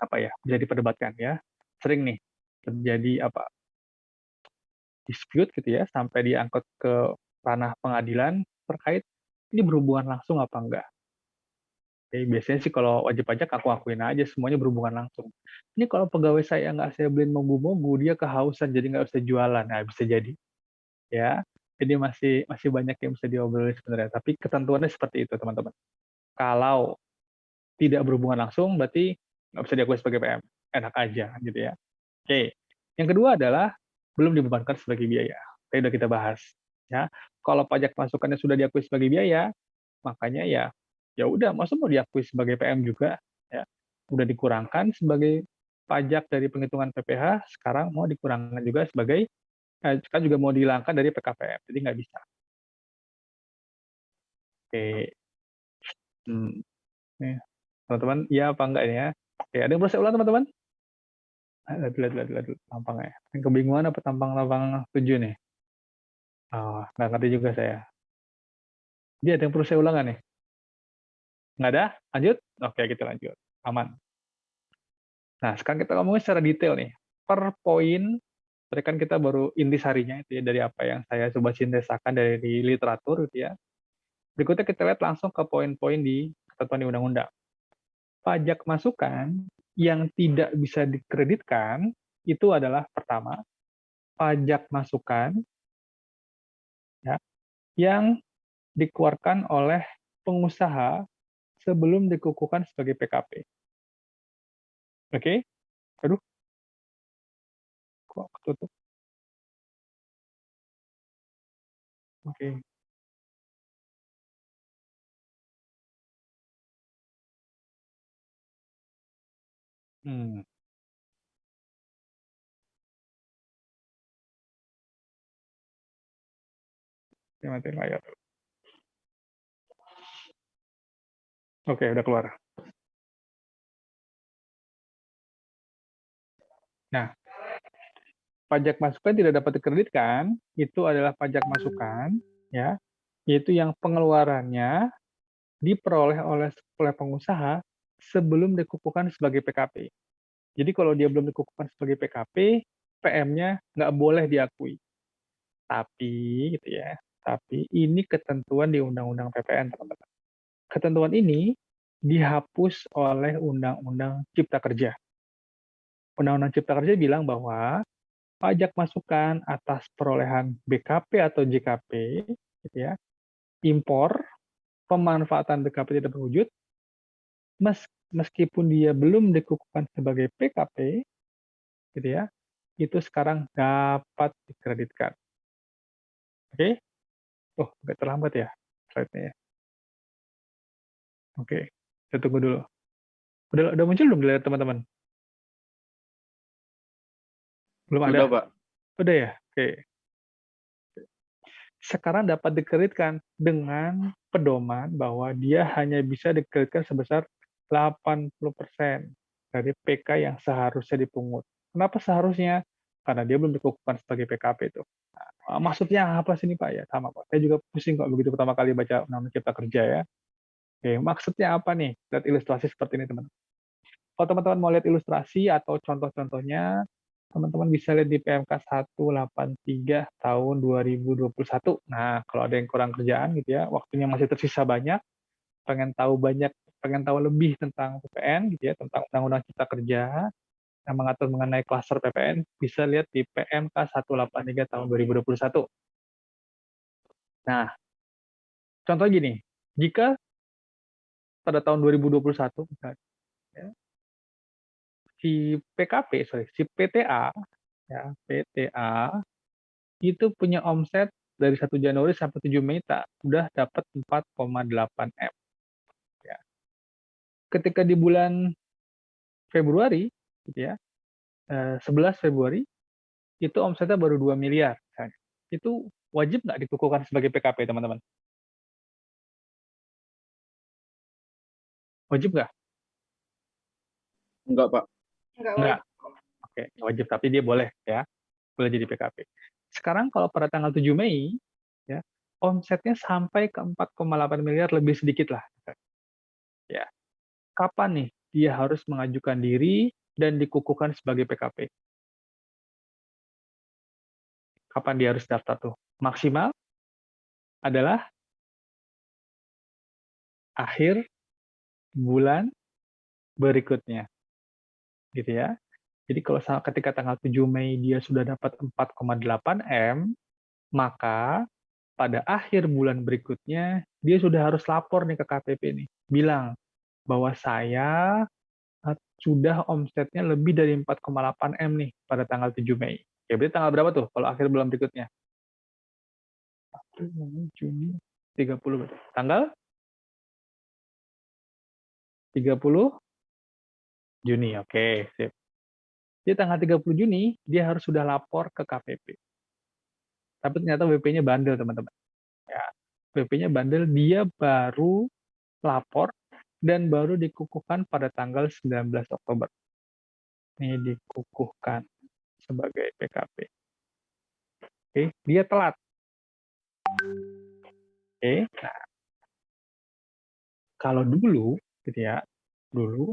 apa ya, bisa diperdebatkan ya. Sering nih terjadi apa dispute gitu ya, sampai diangkut ke ranah pengadilan terkait ini berhubungan langsung apa enggak. Oke, biasanya sih kalau wajib pajak aku akuin aja semuanya berhubungan langsung. Ini kalau pegawai saya nggak saya beliin mogu-mogu, dia kehausan jadi nggak bisa jualan. Nah, bisa jadi ya. Jadi masih masih banyak yang bisa diobrolin sebenarnya. Tapi ketentuannya seperti itu, teman-teman. Kalau tidak berhubungan langsung, berarti nggak bisa diakui sebagai PM. Enak aja, gitu ya. Oke. Yang kedua adalah belum dibebankan sebagai biaya. Tadi udah kita bahas. Ya, kalau pajak masukannya sudah diakui sebagai biaya, makanya ya ya udah, masa mau diakui sebagai PM juga, ya. Udah dikurangkan sebagai pajak dari penghitungan PPh, sekarang mau dikurangkan juga sebagai kan juga mau dihilangkan dari PKPM, jadi nggak bisa. Oke. Nih, teman-teman, iya apa enggak ini ya? Oke, ada yang perlu saya ulang, teman-teman? Lihat, tampangnya. Yang kebingungan apa tampang-tampang 7 nih? Oh, nggak ngerti juga saya. Dia ada yang perlu saya ulang nggak nih? Nggak ada? Lanjut? Oke, kita lanjut. Aman. Nah, sekarang kita ngomongin secara detail nih. Per poin, tadi kan kita baru intisarinya itu ya, dari apa yang saya coba sintesakan dari literatur gitu ya. Berikutnya kita lihat langsung ke poin-poin di ketentuan di undang-undang. Pajak masukan yang tidak bisa dikreditkan itu adalah pertama, pajak masukan ya, yang dikeluarkan oleh pengusaha sebelum dikukuhkan sebagai PKP. Oke? Aduh, kok ketutup? Oke. Hmm, saya matiin layar. Oke, udah keluar. Nah, pajak masukan tidak dapat dikreditkan itu adalah pajak masukan ya, yaitu yang pengeluarannya diperoleh oleh pengusaha sebelum dikukuhkan sebagai PKP. Jadi kalau dia belum dikukuhkan sebagai PKP, PM-nya nggak boleh diakui. Tapi gitu ya, tapi ini ketentuan di Undang-Undang PPN, teman-teman. Ketentuan ini dihapus oleh Undang-Undang Cipta Kerja. Undang-Undang Cipta Kerja bilang bahwa pajak masukan atas perolehan BKP atau JKP, gitu ya, impor, pemanfaatan BKP tidak berwujud, meskipun dia belum dikukuhkan sebagai PKP, gitu ya, itu sekarang dapat dikreditkan. Oke? Oh, agak terlambat ya slide-nya ya. Oke, kita tunggu dulu. Udah muncul belum di layar teman-teman? Belum ada? Sudah, Pak. Udah ya? Oke. Sekarang dapat dikreditkan dengan pedoman bahwa dia hanya bisa dikreditkan sebesar 80% dari PK yang seharusnya dipungut. Kenapa seharusnya? Karena dia belum dikukuhkan sebagai PKP itu. Nah, maksudnya apa sih ini Pak? Ya sama Pak. Saya juga pusing kok begitu pertama kali baca Undang-Undang Cipta Kerja ya. Oke, maksudnya apa nih? Lihat ilustrasi seperti ini teman. Kalau teman-teman mau lihat ilustrasi atau contoh-contohnya, teman-teman bisa lihat di PMK 183 tahun 2021. Nah, kalau ada yang kurang kerjaan gitu ya, waktunya masih tersisa banyak, pengen tahu lebih tentang PPN gitu ya, tentang Undang-Undang Cipta Kerja yang mengatur mengenai klaster PPN, bisa lihat di PMK 183 tahun 2021. Nah, contoh gini, jika pada tahun 2021 misalnya, ya, si PTA, ya, PTA itu punya omset dari 1 Januari sampai 7 Mei udah dapat 4,8 M. Ya. Ketika di bulan Februari, gitu ya, 11 Februari, itu omsetnya baru 2 miliar. Misalnya. Itu wajib nggak dikukuhkan sebagai PKP, teman-teman? Wajib nggak? Enggak, Pak. Nggak. Oke, wajib, tapi dia boleh ya, boleh jadi PKP. Sekarang kalau pada tanggal 7 Mei, ya, omsetnya sampai ke 4,8 miliar lebih sedikit lah. Ya. Kapan nih dia harus mengajukan diri dan dikukuhkan sebagai PKP? Kapan dia harus daftar tuh? Maksimal adalah akhir bulan berikutnya, gitu ya. Jadi kalau ketika tanggal 7 Mei dia sudah dapat 4,8 M, maka pada akhir bulan berikutnya dia sudah harus lapor nih ke KPP nih, bilang bahwa saya sudah omsetnya lebih dari 4,8 M nih pada tanggal 7 Mei. Ya berarti tanggal berapa tuh kalau akhir bulan berikutnya? April, Mei, Juni, 30 berarti. Tanggal 30 Juni. Oke, sip. Jadi tanggal 30 Juni, dia harus sudah lapor ke KPP. Tapi ternyata WP-nya bandel, teman-teman. Ya, WP-nya bandel, dia baru lapor dan baru dikukuhkan pada tanggal 19 Oktober. Ini dikukuhkan sebagai PKP. Oke, dia telat. Oke, nah, kalau dulu, gitu ya, dulu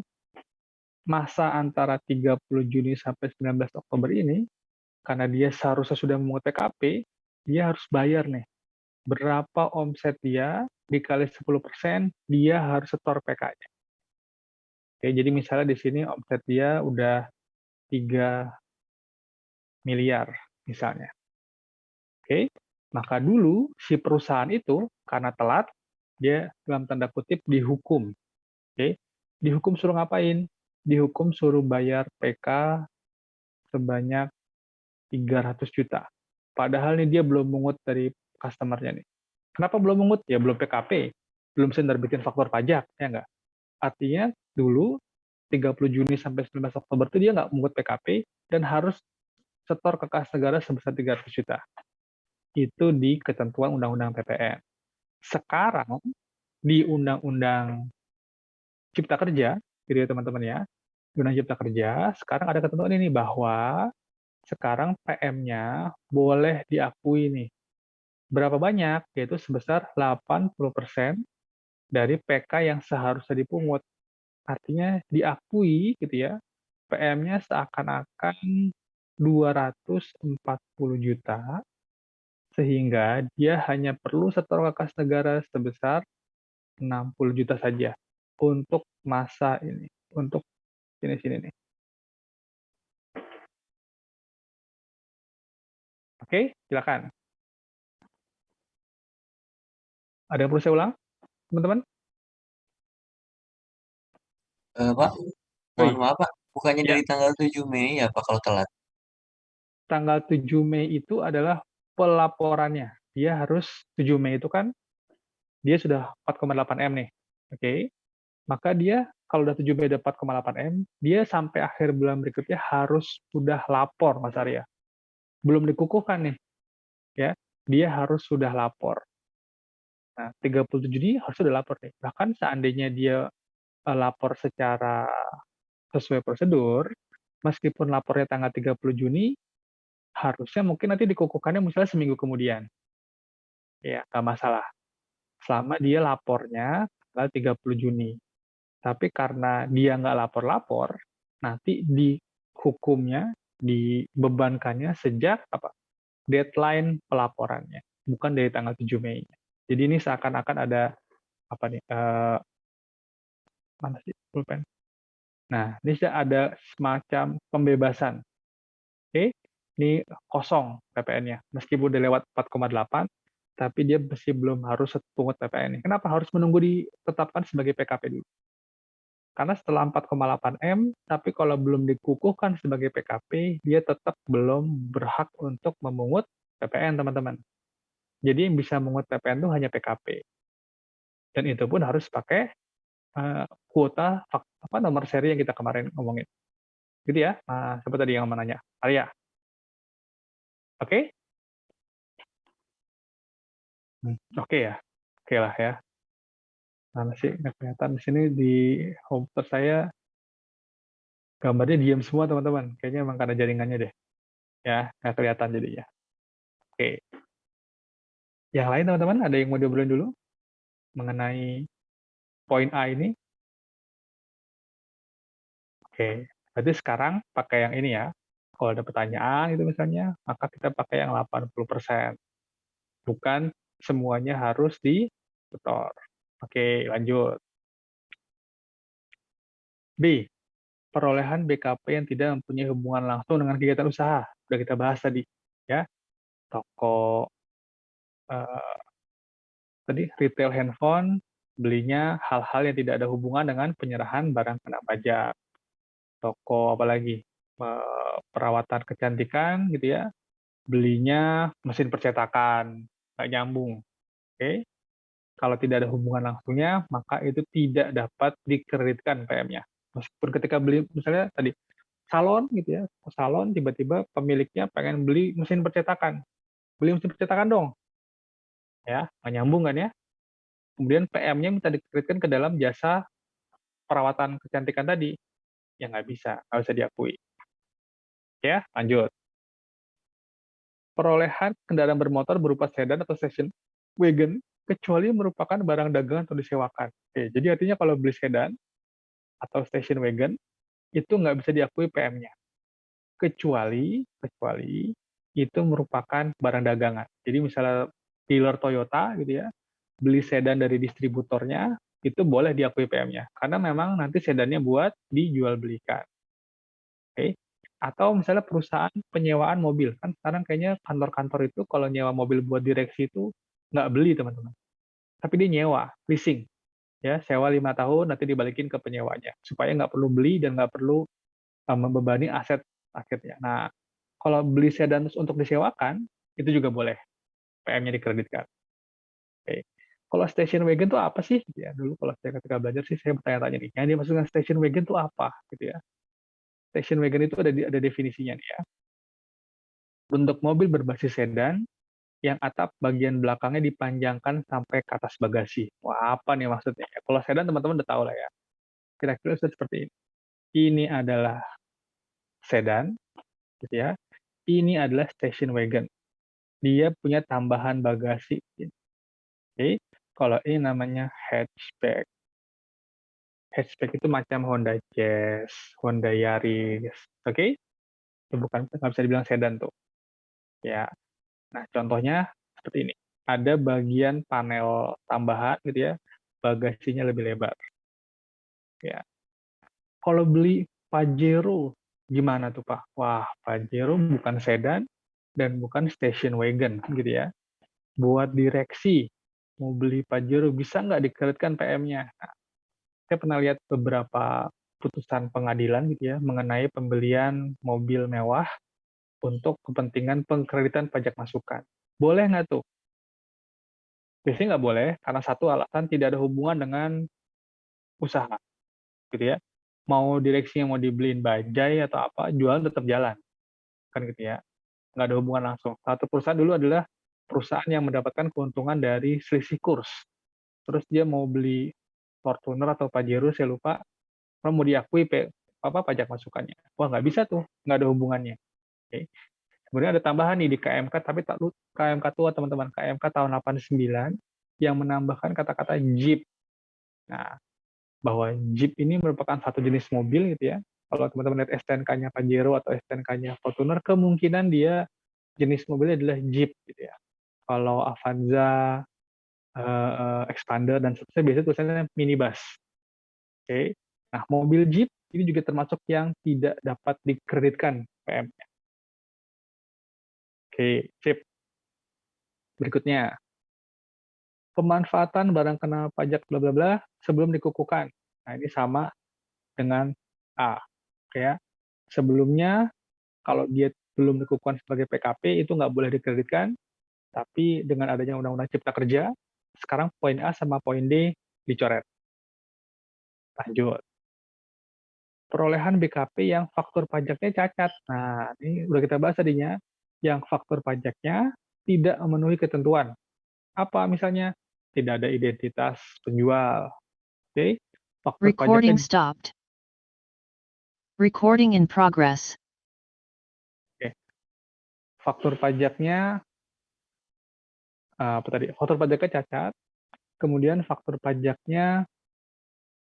masa antara 30 Juni sampai 19 Oktober ini, karena dia seharusnya sudah memungut PKP, dia harus bayar nih. Berapa omset dia, dikali 10%, dia harus setor PK-nya. Oke, jadi misalnya di sini omset dia udah 3 miliar, misalnya. Oke, maka dulu si perusahaan itu, karena telat, dia dalam tanda kutip dihukum. Oke, dihukum suruh ngapain? Dihukum suruh bayar PK sebanyak 300 juta. Padahal nih dia belum mungut dari customer-nya nih. Kenapa belum mungut? Ya belum PKP, belum bisa nerbitin faktur pajak, ya nggak? Artinya dulu 30 Juni sampai 19 Oktober itu dia nggak mungut PKP dan harus setor ke kas negara sebesar 300 juta. Itu di ketentuan Undang-Undang PPN. Sekarang di Undang-Undang Cipta Kerja, gitu ya teman-teman ya, Undang Cipta Kerja, sekarang ada ketentuan ini bahwa sekarang PM-nya boleh diakui nih. Berapa banyak? Yaitu sebesar 80% dari PK yang seharusnya dipungut. Artinya diakui gitu ya, PM-nya seakan-akan 240 juta, sehingga dia hanya perlu setor ke kas negara sebesar 60 juta saja untuk masa ini, untuk sini-sini nih. Oke, silakan. Ada yang perlu saya ulang, teman-teman? Pak, mohon Oi, maaf Pak, bukannya ya, dari tanggal 7 Mei ya Pak kalau telat? tanggal 7 Mei itu adalah pelaporannya. Dia harus 7 Mei itu kan dia sudah 4,8 M nih. Oke. Maka dia kalau udah 7 Mei udah 4,8 M, dia sampai akhir bulan berikutnya harus sudah lapor, Mas Arya. Belum dikukuhkan nih, ya. Dia harus sudah lapor. Nah, 30 Juni harus sudah lapor nih. Bahkan seandainya dia lapor secara sesuai prosedur, meskipun lapornya tanggal 30 Juni, harusnya mungkin nanti dikukuhkannya misalnya seminggu kemudian. Ya, nggak masalah. Selama dia lapornya tanggal 30 Juni. Tapi karena dia nggak lapor-lapor, nanti dihukumnya, dibebankannya sejak deadline pelaporannya, bukan dari tanggal 7 Mei. Jadi ini seakan-akan ada apa nih? Mana sih pulpen? Nah, ini sudah ada semacam pembebasan. Oke, ini kosong PPN-nya. Meskipun udah lewat 4,8, tapi dia masih belum harus pungut PPN-nya. Kenapa harus menunggu ditetapkan sebagai PKP dulu? Karena setelah 4,8 M, tapi kalau belum dikukuhkan sebagai PKP, dia tetap belum berhak untuk memungut PPN, teman-teman. Jadi yang bisa memungut PPN itu hanya PKP. Dan itu pun harus pakai kuota nomor seri yang kita kemarin ngomongin. Gitu ya. Nah, siapa tadi yang mau nanya? Arya. Oke? Oke ya. Oke lah ya. Mana sih nggak kelihatan di sini di home saya gambarnya diam semua, teman-teman. Kayaknya emang karena jaringannya deh. Ya, nggak kelihatan jadinya. Oke. Yang lain, teman-teman, ada yang mau diobrolin dulu mengenai poin A ini? Oke. Berarti sekarang pakai yang ini ya. Kalau ada pertanyaan itu misalnya, maka kita pakai yang 80%. Bukan semuanya harus disetor. Oke, lanjut. B. Perolehan BKP yang tidak mempunyai hubungan langsung dengan kegiatan usaha. Sudah kita bahas tadi. Ya, toko, eh, tadi retail handphone, belinya hal-hal yang tidak ada hubungan dengan penyerahan barang kena pajak. Toko apalagi? Perawatan kecantikan gitu ya, belinya mesin percetakan, nggak nyambung. Oke? Kalau tidak ada hubungan langsungnya, maka itu tidak dapat dikreditkan PM-nya. Meskipun ketika beli, misalnya tadi, salon gitu ya, salon tiba-tiba pemiliknya pengen beli mesin percetakan. Beli mesin percetakan dong. Ya, nggak nyambung kan ya? Kemudian PM-nya minta dikreditkan ke dalam jasa perawatan kecantikan tadi. Ya nggak bisa diakui. Ya, lanjut. Perolehan kendaraan bermotor berupa sedan atau station wagon kecuali merupakan barang dagangan atau disewakan. Oke, jadi artinya kalau beli sedan atau station wagon itu nggak bisa diakui PM-nya. Kecuali itu merupakan barang dagangan. Jadi misalnya dealer Toyota gitu ya, beli sedan dari distributornya, itu boleh diakui PM-nya. Karena memang nanti sedannya buat dijual belikan. Oke. Atau misalnya perusahaan penyewaan mobil. Kan sekarang kayaknya kantor-kantor itu kalau nyewa mobil buat direksi itu nggak beli, teman-teman. Tapi dia nyewa, leasing. Ya, sewa 5 tahun, nanti dibalikin ke penyewanya. Supaya nggak perlu beli dan nggak perlu membebani aset akhirnya. Nah, kalau beli sedan untuk disewakan, itu juga boleh PM-nya dikreditkan. Oke. Kalau station wagon itu apa sih? Ya, dulu kalau saya ketika belajar sih saya bertanya-tanya nih, yang dimaksud dengan station wagon itu apa? Gitu ya. Station wagon itu ada definisinya nih ya. Bentuk mobil berbasis sedan yang atap bagian belakangnya dipanjangkan sampai ke atas bagasi. Wah, apa nih maksudnya? Kalau sedan teman-teman udah tahu lah ya. Kira-kira sudah seperti ini. Ini adalah sedan, gitu ya. Ini adalah station wagon. Dia punya tambahan bagasi. Oke, kalau ini namanya hatchback. Hatchback itu macam Honda Jazz, Honda Yaris. Oke, itu bukan nggak bisa dibilang sedan tuh. Ya, nah contohnya seperti ini. Ada bagian panel tambahan gitu ya, bagasinya lebih lebar. Ya, kalau beli Pajero gimana tuh Pak? Wah, Pajero bukan sedan dan bukan station wagon gitu ya. Buat direksi mau beli Pajero bisa nggak dikreditkan PM-nya? Nah, saya pernah lihat beberapa putusan pengadilan gitu ya mengenai pembelian mobil mewah untuk kepentingan pengkreditan pajak masukan. Boleh nggak tuh? Biasanya nggak boleh karena satu alasan tidak ada hubungan dengan usaha gitu ya. Mau direksinya mau dibeliin bajai atau apa, jualan tetap jalan kan gitu ya. Nggak ada hubungan langsung. Satu perusahaan dulu adalah perusahaan yang mendapatkan keuntungan dari selisih kurs. Terus dia mau beli Fortuner atau Pajero, saya lupa, mau diakui pajak masukannya. Wah, nggak bisa tuh, nggak ada hubungannya. Oke. Kemudian ada tambahan nih di KMK, tapi tak lupa KMK tua teman-teman, KMK tahun 89 yang menambahkan kata-kata Jeep. Nah, bahwa Jeep ini merupakan satu jenis mobil gitu ya. Kalau teman-teman lihat STNK-nya Pajero atau STNK-nya Fortuner, kemungkinan dia jenis mobilnya adalah Jeep gitu ya. Kalau Avanza, Expander dan seterusnya biasanya tulisannya minibus. Oke. Nah, mobil Jeep ini juga termasuk yang tidak dapat dikreditkan PM-nya. Oke, sip. Berikutnya, pemanfaatan barang kena pajak bla bla bla sebelum dikukuhkan. Nah, ini sama dengan A. Oke ya. Sebelumnya, kalau dia belum dikukuhkan sebagai PKP, itu nggak boleh dikreditkan. Tapi dengan adanya Undang-Undang Cipta Kerja, sekarang poin A sama poin D dicoret. Lanjut. Perolehan BKP yang faktur pajaknya cacat. Nah, ini udah kita bahas tadinya. Yang faktur pajaknya tidak memenuhi ketentuan. Apa misalnya? Tidak ada identitas penjual. Oke. Faktur Recording pajaknya stopped. Recording in progress. faktur pajaknya apa tadi? Faktur pajaknya cacat. Kemudian faktur pajaknya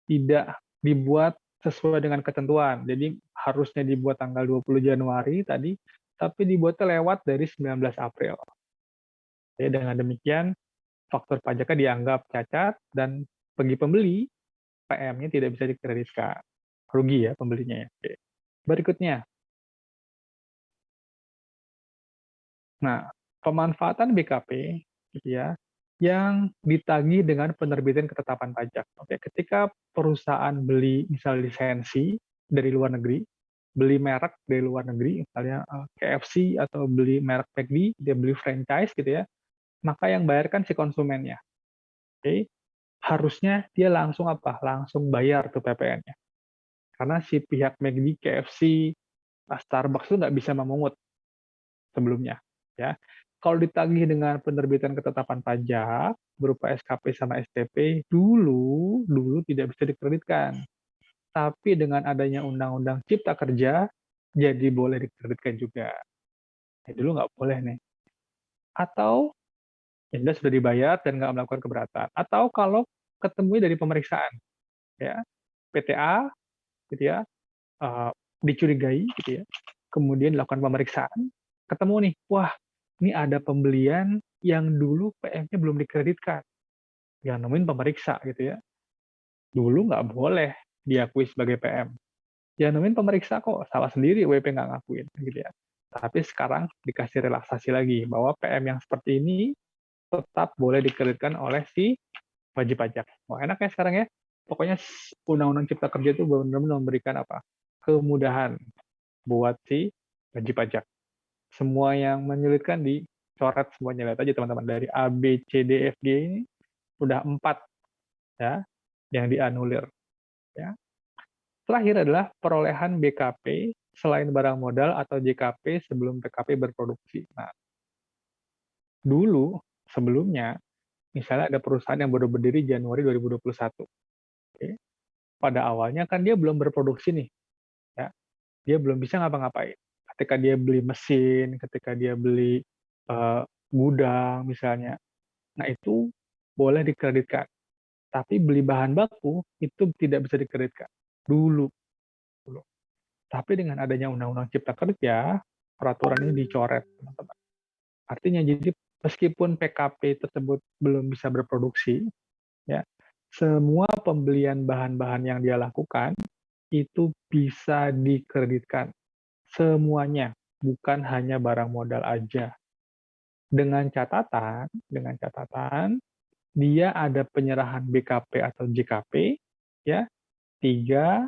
tidak dibuat sesuai dengan ketentuan. Jadi harusnya dibuat tanggal 20 Januari tadi, tapi dibuatnya lewat dari 19 April. Oke, dengan demikian faktur pajaknya dianggap cacat dan bagi pembeli PM-nya tidak bisa dikreditkan. Rugi ya pembelinya ya. Oke. Berikutnya. Nah, pemanfaatan BKP gitu ya yang ditagih dengan penerbitan ketetapan pajak. Oke, ketika perusahaan beli misal lisensi dari luar negeri, beli merek dari luar negeri, misalnya KFC atau beli merek McD, dia beli franchise gitu ya, maka yang bayarkan si konsumennya. Oke, harusnya dia langsung apa? Langsung bayar tuh PPN-nya. Karena si pihak McD, KFC, Starbucks itu nggak bisa memungut sebelumnya. Ya, kalau ditagih dengan penerbitan ketetapan pajak berupa SKP sama STP, dulu tidak bisa dikreditkan. Tapi dengan adanya Undang-Undang Cipta Kerja, jadi boleh dikreditkan juga. Dulu nggak boleh nih. Atau Anda sudah dibayar dan nggak melakukan keberatan. Atau kalau ketemu dari pemeriksaan, ya PTA, gitu ya, dicurigai, gitu ya, kemudian dilakukan pemeriksaan, ketemu nih, wah ini ada pembelian yang dulu PM-nya belum dikreditkan, yang nemuin pemeriksa gitu ya. Dulu nggak boleh diakui sebagai PM. Yang nemuin pemeriksa kok, salah sendiri WP nggak ngakuin gitu ya. Tapi sekarang dikasih relaksasi lagi bahwa PM yang seperti ini tetap boleh dikreditkan oleh si wajib pajak. Wah, enak ya sekarang ya. Pokoknya Undang-Undang Cipta Kerja itu benar-benar memberikan apa? Kemudahan buat si wajib pajak. Semua yang menyulitkan dicoret semuanya. Lihat aja teman-teman, dari A, B, C, D, F, G ini udah 4 ya yang dianulir. Ya. Terakhir adalah perolehan BKP selain barang modal atau JKP sebelum PKP berproduksi. Nah, dulu sebelumnya misalnya ada perusahaan yang baru berdiri Januari 2021. Oke. Pada awalnya kan dia belum berproduksi nih, ya. Dia belum bisa ngapa-ngapain. Ketika dia beli mesin, ketika dia beli gudang misalnya, nah itu boleh dikreditkan. Tapi beli bahan baku itu tidak bisa dikreditkan dulu. Tapi dengan adanya Undang-Undang Cipta Kerja, peraturan ini dicoret, teman-teman. Artinya jadi meskipun PKP tersebut belum bisa berproduksi, ya, semua pembelian bahan-bahan yang dia lakukan itu bisa dikreditkan semuanya. bukan hanya barang modal aja. Dengan catatan, dia ada penyerahan BKP atau JKP, ya, 3,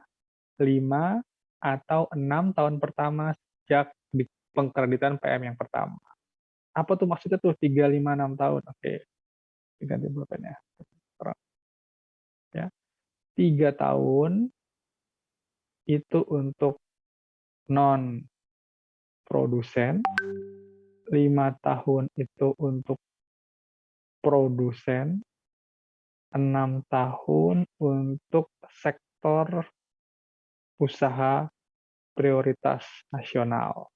5, atau 6 tahun pertama sejak di pengkreditan PM yang pertama. Apa tuh maksudnya tuh 3, 5, 6 tahun? Oke, diganti pulpennya. Ya, 3 tahun itu untuk non-produsen, 5 tahun itu untuk produsen, 6 tahun untuk sektor usaha prioritas nasional.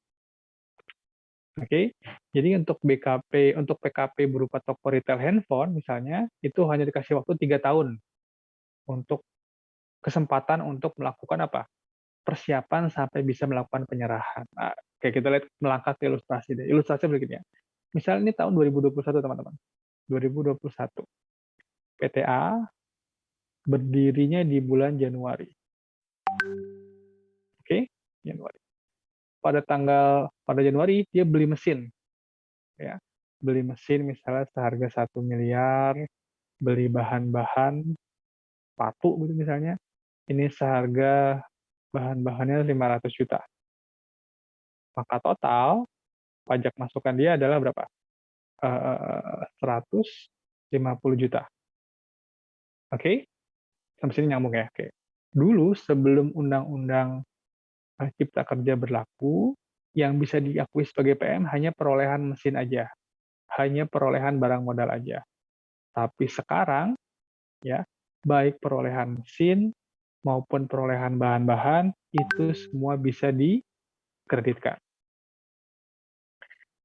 Oke, jadi untuk BKP, untuk PKP berupa toko retail handphone misalnya, itu hanya dikasih waktu 3 tahun untuk kesempatan untuk melakukan apa? Persiapan sampai bisa melakukan penyerahan. Nah, oke, kita lihat melangkah ke ilustrasi deh. Ilustrasi berikutnya. Misalnya ini tahun 2021, teman-teman. 2021. PTA berdirinya di bulan Januari. Oke, Januari. Pada Januari dia beli mesin, ya, beli mesin misalnya seharga 1 miliar, beli bahan-bahan sepatu gitu misalnya, ini seharga bahan-bahannya 500 juta. Maka total pajak masukan dia adalah berapa? 150 juta. Oke, sampai sini nyambung ya. Oke. Dulu sebelum Undang-Undang Cipta Kerja berlaku, yang bisa diakui sebagai PM hanya perolehan mesin aja, hanya perolehan barang modal aja. Tapi sekarang, ya, baik perolehan mesin maupun perolehan bahan-bahan itu semua bisa dikreditkan.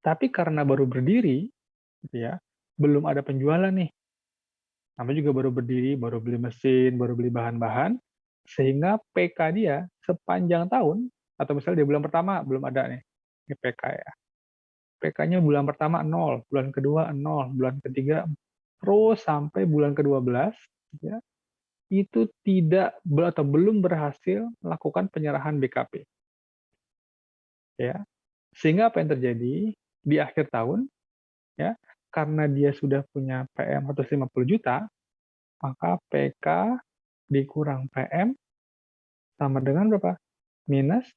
Tapi karena baru berdiri, gitu ya, belum ada penjualan nih. Namanya juga baru berdiri, baru beli mesin, baru beli bahan-bahan, sehingga PK dia sepanjang tahun, atau misalnya di bulan pertama belum ada nih, ini PK ya. PK-nya bulan pertama 0, bulan kedua 0, bulan ketiga, terus sampai bulan ke-12, ya, itu tidak atau belum berhasil melakukan penyerahan BKP. Ya. Sehingga apa yang terjadi? Di akhir tahun, ya, karena dia sudah punya PM 150 juta, maka PK dikurang PM sama dengan berapa? Minus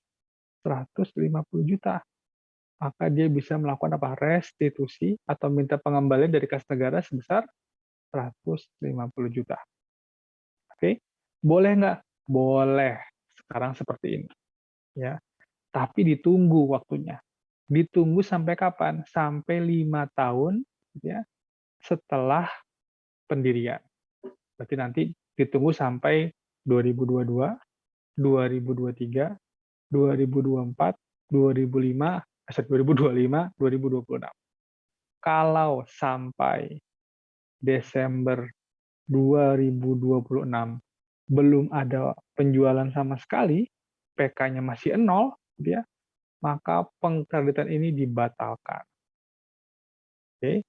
150 juta. Maka dia bisa melakukan apa? Restitusi atau minta pengembalian dari kas negara sebesar 150 juta. Oke, boleh nggak? Boleh. Sekarang seperti ini. Ya, tapi ditunggu waktunya. Ditunggu sampai kapan? Sampai 5 tahun, ya, setelah pendirian. Berarti nanti ditunggu sampai 2022, 2023, 2024, 2005, 2025, 2026. Kalau sampai Desember 2026 belum ada penjualan sama sekali, PK-nya masih 0, ya, maka pengkreditan ini dibatalkan. Oke,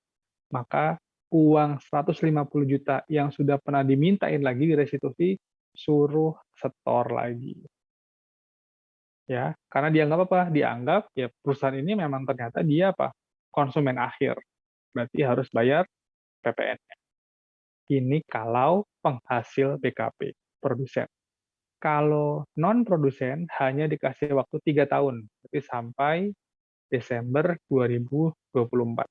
maka uang 150 juta yang sudah pernah dimintain lagi di restitusi, suruh setor lagi. Ya, karena dianggap apa? Dianggap ya perusahaan ini memang ternyata dia apa? Konsumen akhir. Berarti harus bayar PPN-nya. Ini kalau penghasil BKP, produsen. Kalau non-produsen hanya dikasih waktu 3 tahun, berarti sampai Desember 2024.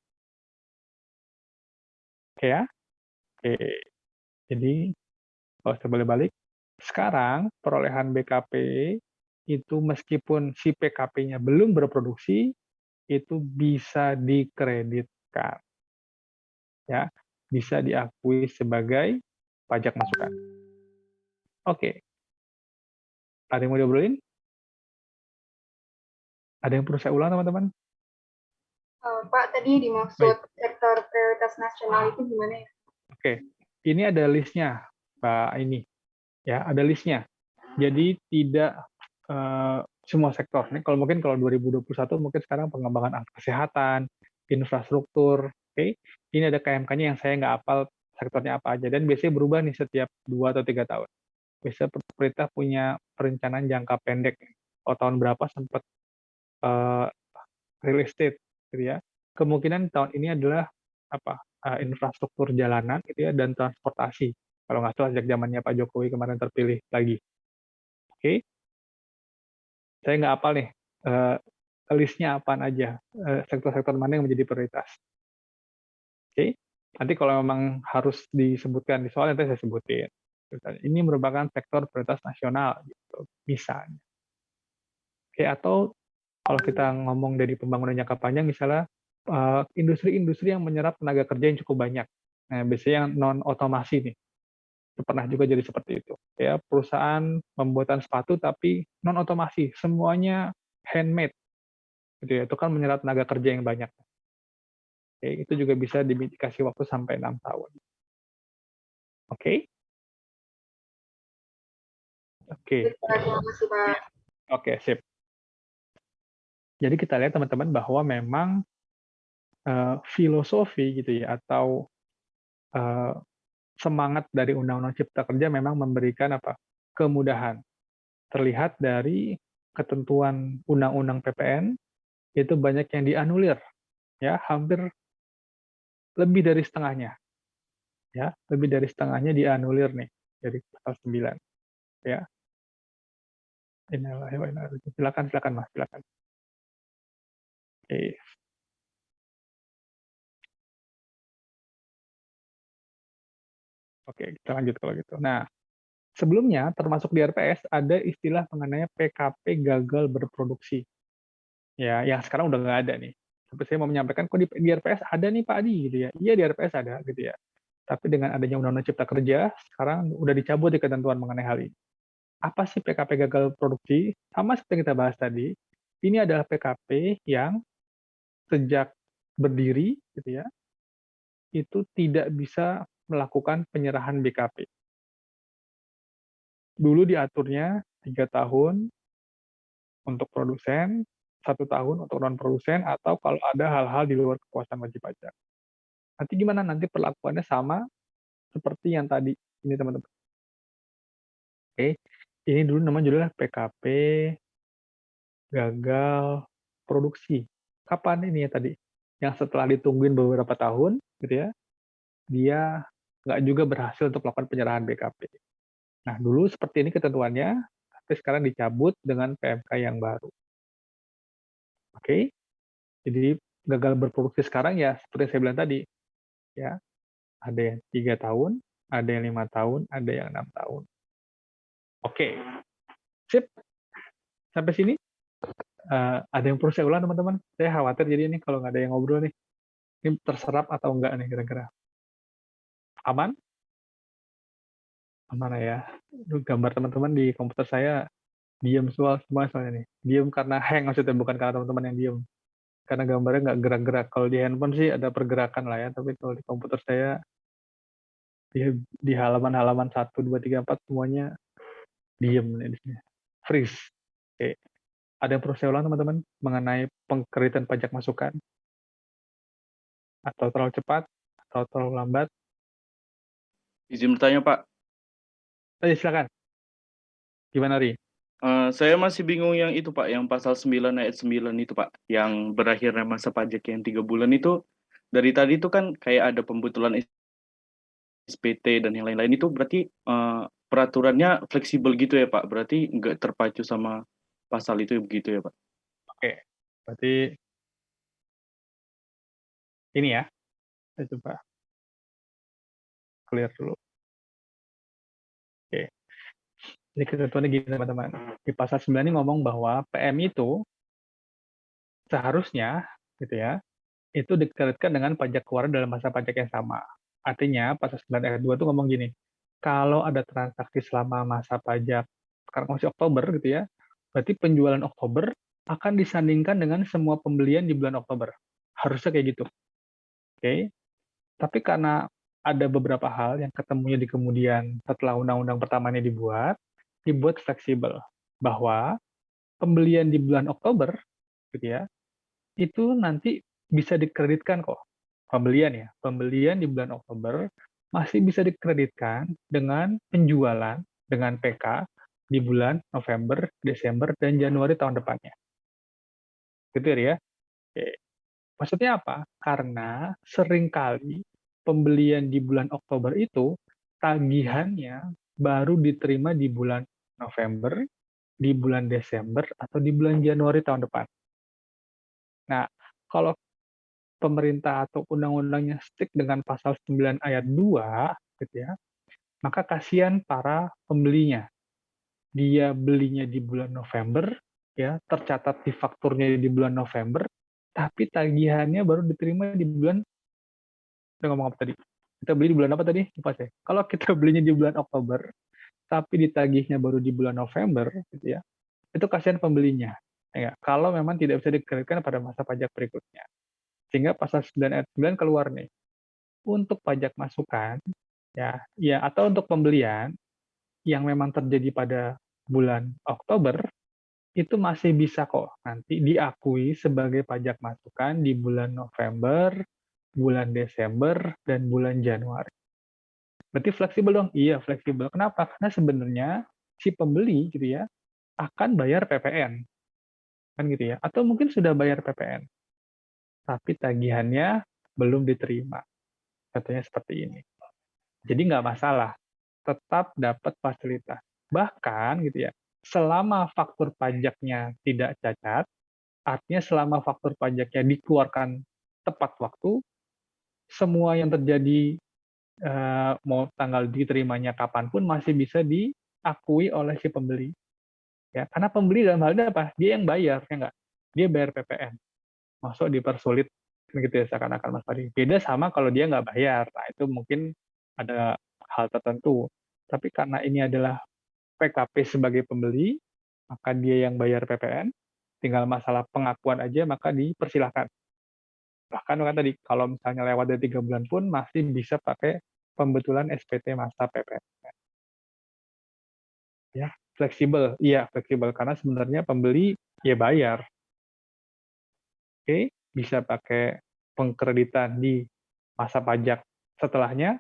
Oke ya? Oke. Jadi, kalau saya boleh balik, sekarang perolehan BKP itu meskipun si PKP-nya belum berproduksi, itu bisa dikreditkan. Ya, bisa diakui sebagai pajak masukan. Oke. Ada yang mau diobrolin? Ada yang perlu saya ulang, teman-teman? Pak, tadi dimaksud sektor prioritas nasional itu gimana ya? Oke. Ini ada listnya, Pak. Ini. Ya, ada listnya. Jadi tidak semua sektor. Ini kalau 2021 mungkin sekarang pengembangan alat kesehatan, infrastruktur. Oke. Ini ada KMK-nya yang saya nggak hafal sektornya apa aja. Dan biasanya berubah nih setiap 2 atau 3 tahun. Biasanya pemerintah punya perencanaan jangka pendek. Tahun berapa sempat real estate, gitu ya. Kemungkinan tahun ini adalah infrastruktur jalanan, gitu ya, dan transportasi. Kalau nggak salah sejak zamannya Pak Jokowi kemarin terpilih lagi. Oke, saya nggak hafal nih listnya apaan aja, sektor-sektor mana yang menjadi prioritas. Oke, nanti kalau memang harus disebutkan di soal nanti saya sebutin. Ini merupakan sektor prioritas nasional, gitu, misalnya. Oke, atau kalau kita ngomong dari pembangunan jangka panjang, misalnya industri-industri yang menyerap tenaga kerja yang cukup banyak. Nah, biasanya yang non-otomasi nih. Pernah juga jadi seperti itu. Ya, perusahaan pembuatan sepatu tapi non-otomasi, semuanya handmade. Gitu ya, itu kan menyerap tenaga kerja yang banyak. Oke, itu juga bisa dikasih waktu sampai 6 tahun. Oke? Oke. Terima kasih, Pak. Oke, sip. Jadi kita lihat teman-teman bahwa memang filosofi gitu ya, atau semangat dari Undang-Undang Cipta Kerja memang memberikan kemudahan. Terlihat dari ketentuan Undang-Undang PPN itu banyak yang dianulir, ya, hampir lebih dari setengahnya, ya, lebih dari setengahnya dianulir nih dari pasal 9, ya. Silakan Mas, silakan. Oke. Oke, kita lanjut kalau gitu. Nah, sebelumnya termasuk di RPS ada istilah mengenai PKP gagal berproduksi. Ya, yang sekarang udah nggak ada nih. Tapi saya mau menyampaikan kok di RPS ada nih Pak Adi gitu ya. Iya di RPS ada gitu ya. Tapi dengan adanya Undang-Undang Cipta Kerja, sekarang udah dicabut di ketentuan mengenai hal ini. Apa sih PKP gagal produksi? Sama seperti yang kita bahas tadi, ini adalah PKP yang sejak berdiri gitu ya, itu tidak bisa melakukan penyerahan BKP. Dulu diaturnya 3 tahun untuk produsen, 1 tahun untuk non-produsen, atau kalau ada hal-hal di luar kekuasaan wajib pajak. Nanti gimana? Nanti perlakuannya sama seperti yang tadi ini teman-teman. Oke, ini dulu nama judulnya PKP gagal produksi. Kapan ini ya tadi? Yang setelah ditungguin beberapa tahun, gitu ya, dia nggak juga berhasil untuk melakukan penyerahan BKP. Nah, dulu seperti ini ketentuannya, tapi sekarang dicabut dengan PMK yang baru. Oke, jadi gagal berproduksi sekarang ya seperti yang saya bilang tadi, ya, ada yang 3 tahun, ada yang 5 tahun, ada yang 6 tahun. Oke, sip. Sampai sini ada yang perlu saya ulang teman-teman? Saya khawatir jadi ini kalau nggak ada yang ngobrol nih, ini terserap atau enggak nih kira-kira? Aman? Aman ya. Gambar teman-teman di komputer saya diam semua soalnya nih. Diam karena hang maksudnya, bukan karena teman-teman yang diam. Karena gambarnya nggak gerak-gerak. Kalau di handphone sih ada pergerakan lah ya, tapi kalau di komputer saya di halaman-halaman 1, 2, 3, 4 semuanya diam nih di sini. Freeze. Oke. Ada yang perlu saya ulang teman-teman mengenai pengkreditan pajak masukan? Atau terlalu cepat? Atau terlalu lambat? Izin bertanya, Pak. Silakan. Gimana, Ri? Saya masih bingung yang itu, Pak, yang pasal 9 ayat 9 itu, Pak, yang berakhirnya masa pajak yang 3 bulan itu, dari tadi itu kan kayak ada pembetulan SPT dan yang lain-lain itu berarti peraturannya fleksibel gitu ya, Pak? Berarti nggak terpacu sama pasal itu begitu ya, Pak? Oke, berarti ini ya, saya coba clear dulu. Oke, jadi ketentuannya gini teman-teman. Di pasal 9 ini ngomong bahwa PM itu seharusnya gitu ya, itu dikaitkan dengan pajak keluaran dalam masa pajak yang sama. Artinya pasal 9 ayat 2 itu ngomong gini, kalau ada transaksi selama masa pajak, sekarang masih Oktober gitu ya, berarti penjualan Oktober akan disandingkan dengan semua pembelian di bulan Oktober. Harusnya kayak gitu. Oke. Tapi karena ada beberapa hal yang ketemunya di kemudian setelah undang-undang pertama ini dibuat fleksibel bahwa pembelian di bulan Oktober gitu ya, itu nanti bisa dikreditkan kok. Pembelian di bulan Oktober masih bisa dikreditkan dengan penjualan dengan PK di bulan November, Desember, dan Januari tahun depannya. Gitu ya. Oke. Maksudnya apa? Karena seringkali pembelian di bulan Oktober itu tagihannya baru diterima di bulan November, di bulan Desember, atau di bulan Januari tahun depan. Nah, kalau pemerintah atau undang-undangnya stick dengan pasal 9 ayat 2, gitu ya, maka kasihan para pembelinya. Dia belinya di bulan November, ya, tercatat di fakturnya di bulan November, tapi tagihannya baru diterima di bulan, kita ngomong apa tadi? Kita beli di bulan apa tadi? Lupa saya. Kalau kita belinya di bulan Oktober, tapi ditagihnya baru di bulan November, gitu ya, itu kasihan pembelinya. Ya, kalau memang tidak bisa dikenakan pada masa pajak berikutnya. Sehingga pasal 9 ayat 9 keluar nih. Untuk pajak masukan, ya atau untuk pembelian yang memang terjadi pada bulan Oktober, itu masih bisa kok nanti diakui sebagai pajak masukan di bulan November, bulan Desember, dan bulan Januari. Berarti fleksibel dong? Iya, fleksibel. Kenapa? Karena sebenarnya si pembeli gitu ya akan bayar PPN, kan gitu ya. Atau mungkin sudah bayar PPN, tapi tagihannya belum diterima. Katanya seperti ini. Jadi nggak masalah, tetap dapat fasilitas. Bahkan gitu ya, selama faktur pajaknya tidak cacat, artinya selama faktur pajaknya dikeluarkan tepat waktu, semua yang terjadi mau tanggal diterimanya kapanpun masih bisa diakui oleh si pembeli. Ya, karena pembeli dalam hal ini apa? Dia yang bayar, ya nggak? Dia bayar PPN. Masuk dipersulit gitu ya seakan-akan Mas Fadi. Beda sama kalau dia nggak bayar. Nah, itu mungkin ada hal tertentu. Tapi karena ini adalah PKP sebagai pembeli, maka dia yang bayar PPN, tinggal masalah pengakuan aja, maka dipersilahkan. Bahkan kan tadi, kalau misalnya lewat dari 3 bulan pun masih bisa pakai pembetulan SPT masa PPN. Ya, fleksibel. Iya, fleksibel. Karena sebenarnya pembeli ya bayar. Oke, bisa pakai pengkreditan di masa pajak setelahnya,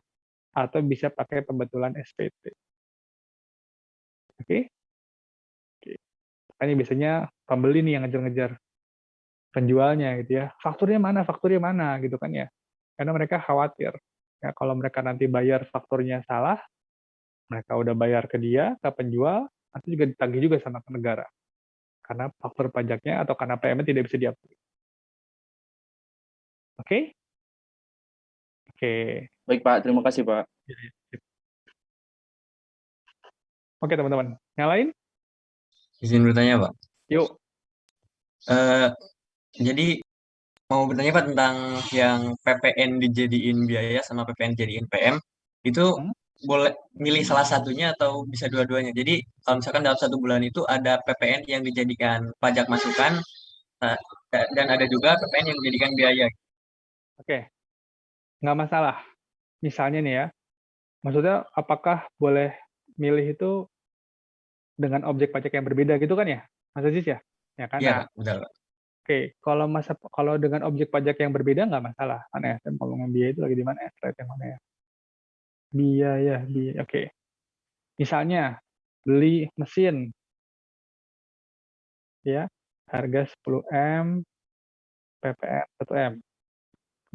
atau bisa pakai pembetulan SPT. Oke? Oke. Makanya biasanya pembeli nih yang ngejar-ngejar penjualnya gitu ya. Fakturnya mana? Fakturnya mana? Gitu kan ya. Karena mereka khawatir. Ya, kalau mereka nanti bayar fakturnya salah, mereka udah bayar ke dia, ke penjual, nanti juga ditagih juga sama ke negara. Karena faktur pajaknya atau karena PMN tidak bisa diakui. Oke? Oke. Baik Pak, terima kasih Pak. Oke teman-teman. Yang lain? Izin bertanya, Pak. Yuk. Eh, jadi mau bertanya Pak tentang yang PPN dijadiin biaya sama PPN dijadiin PM, itu Hmm? boleh milih salah satunya atau bisa dua-duanya. Jadi kalau misalkan dalam satu bulan itu ada PPN yang dijadikan pajak masukan, nah, dan ada juga PPN yang dijadikan biaya. Oke. Nggak masalah. Misalnya nih ya, maksudnya apakah boleh milih itu dengan objek pajak yang berbeda gitu kan ya, Mas Aziz ya? Ya kan? Iya Nah, Pak, betul. oke. Kalau dengan objek pajak yang berbeda nggak masalah. Mana ya? Saya ngomongin biaya itu lagi di mana ya? Slide yang mana ya? Biaya. Oke. Misalnya beli mesin, ya, harga 10M, PPN 1M.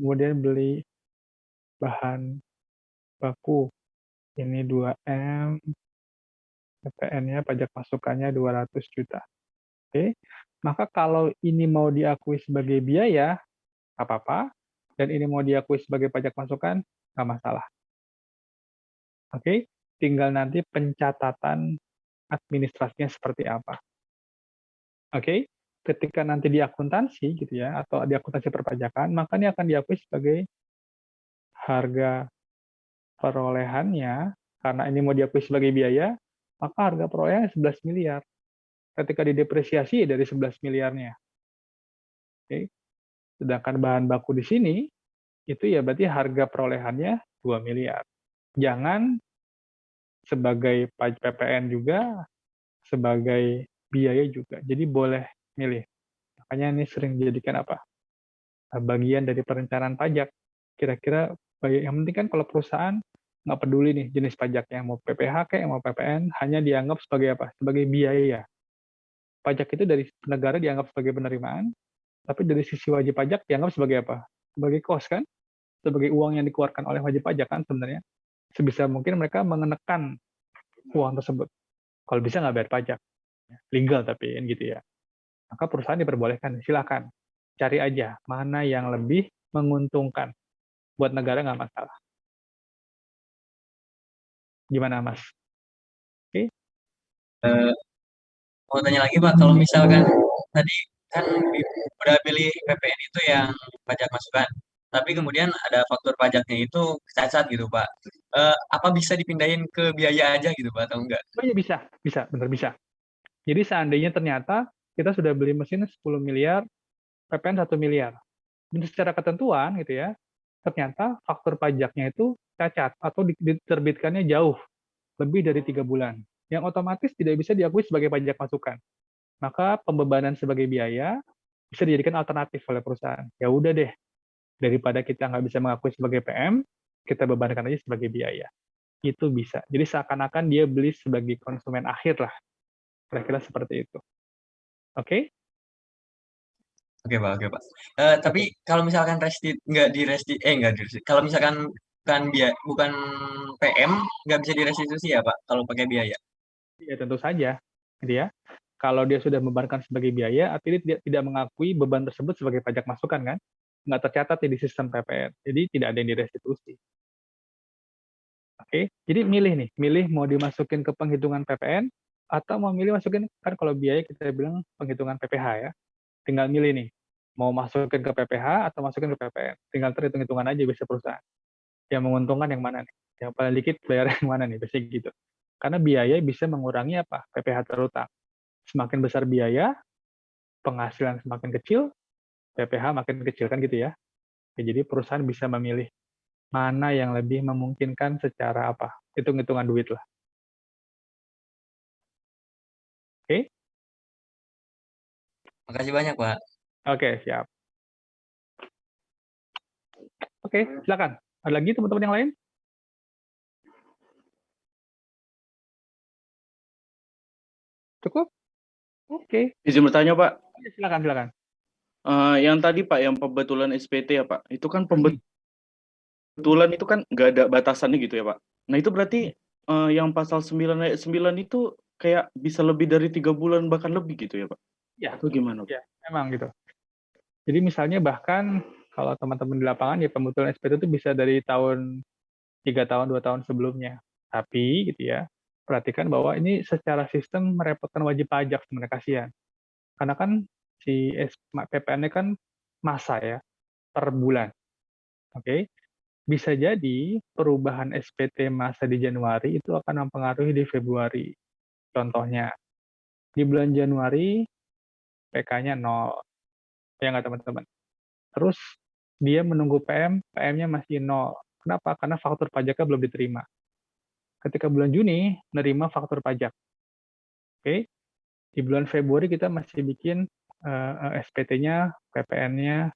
Kemudian beli bahan baku, ini 2M, PPN-nya pajak masukannya 200 juta. Oke. Maka kalau ini mau diakui sebagai biaya, nggak apa-apa. Dan ini mau diakui sebagai pajak masukan, nggak masalah. Oke. Tinggal nanti pencatatan administrasinya seperti apa. Oke. Ketika nanti di akuntansi gitu ya, atau di akuntansi perpajakan, maka ini akan diakui sebagai harga perolehannya, karena ini mau diakui sebagai biaya, maka harga perolehannya 11 miliar. Ketika didepresiasi dari 11 miliarnya. Oke. Sedangkan bahan baku di sini, itu ya berarti harga perolehannya 2 miliar. Jangan sebagai PPN juga, sebagai biaya juga. Jadi boleh milih. Makanya ini sering dijadikan apa? Bagian dari perencanaan pajak. Kira-kira yang penting kan kalau perusahaan nggak peduli nih jenis pajaknya, mau PPH kayak mau PPN, hanya dianggap sebagai apa? Sebagai biaya. Pajak itu dari negara dianggap sebagai penerimaan, Tapi dari sisi wajib pajak dianggap sebagai apa? Sebagai cost kan? Sebagai uang yang dikeluarkan oleh wajib pajak kan sebenarnya. Sebisa mungkin mereka mengenakan uang tersebut. Kalau bisa nggak bayar pajak. Legal tapi kan gitu ya. Maka perusahaan diperbolehkan, silakan. Cari aja mana yang lebih menguntungkan. Buat negara nggak masalah. Gimana Mas? Oke? Eh, mau tanya lagi Pak, kalau misalkan tadi kan udah pilih PPN itu yang pajak masukan, tapi kemudian ada faktur pajaknya itu cacat gitu Pak. Apa bisa dipindahin ke biaya aja gitu Pak atau enggak? Oh iya bisa, benar bisa. Jadi seandainya ternyata kita sudah beli mesin 10 miliar, PPN 1 miliar. Dan secara ketentuan gitu ya, ternyata faktur pajaknya itu cacat atau diterbitkannya jauh, lebih dari 3 bulan. Yang otomatis tidak bisa diakui sebagai pajak masukan. Maka pembebanan sebagai biaya bisa dijadikan alternatif oleh perusahaan. Ya udah deh, daripada kita nggak bisa mengakui sebagai PM, kita bebankan aja sebagai biaya. Itu bisa. Jadi seakan-akan dia beli sebagai konsumen akhir lah. Kira-kira seperti itu. Oke? Oke Pak. Tapi kalau misalkan nggak di resti, kalau misalkan bukan PM nggak bisa direstitusi ya Pak kalau pakai biaya. Ya tentu saja. Gitu ya. Kalau dia sudah membebankan sebagai biaya, artinya dia tidak mengakui beban tersebut sebagai pajak masukan kan? Nggak tercatat di sistem PPN. Jadi tidak ada yang direstitusi. Oke, jadi milih nih, milih mau dimasukin ke penghitungan PPN atau mau milih masukin, kan kalau biaya kita bilang penghitungan PPH ya. Tinggal milih nih, mau masukin ke PPH atau masukin ke PPN. Tinggal terhitung-hitungan aja bisa perusahaan. Yang menguntungkan yang mana nih? Yang paling dikit bayar yang mana nih? Biasanya gitu. Karena biaya bisa mengurangi apa? PPH terutang. Semakin besar biaya, penghasilan semakin kecil, PPH makin kecil kan gitu ya. Jadi perusahaan bisa memilih mana yang lebih memungkinkan secara apa? Hitung-hitungan duit lah. Oke? Makasih banyak Pak. Oke, siap. Oke, silakan. Ada lagi teman-teman yang lain? Cukup? Oke. Izin bertanya Pak, Silakan, silakan. yang tadi Pak, yang pembetulan SPT ya Pak, itu kan Hmm. pembetulan itu kan nggak ada batasannya gitu ya Pak. Nah itu berarti yang pasal 9 ayat 9 itu kayak bisa lebih dari 3 bulan bahkan lebih gitu ya Pak? Ya, Itu gimana Pak? ya, memang gitu. Jadi misalnya bahkan kalau teman-teman di lapangan ya pembetulan SPT itu bisa dari tahun 3 tahun, 2 tahun sebelumnya. Tapi gitu ya, perhatikan bahwa ini secara sistem merepotkan wajib pajak sebenarnya kasihan. Karena kan si PPN-nya kan masa ya, per bulan. Oke. Bisa jadi perubahan SPT masa di Januari itu akan mempengaruhi di Februari. Contohnya, di bulan Januari PK-nya 0, ya nggak teman-teman? Terus dia menunggu PM, PM-nya masih 0. Kenapa? Karena faktur pajaknya belum diterima. Ketika bulan Juni, nerima faktur pajak. Oke, di bulan Februari kita masih bikin SPT-nya, PPN-nya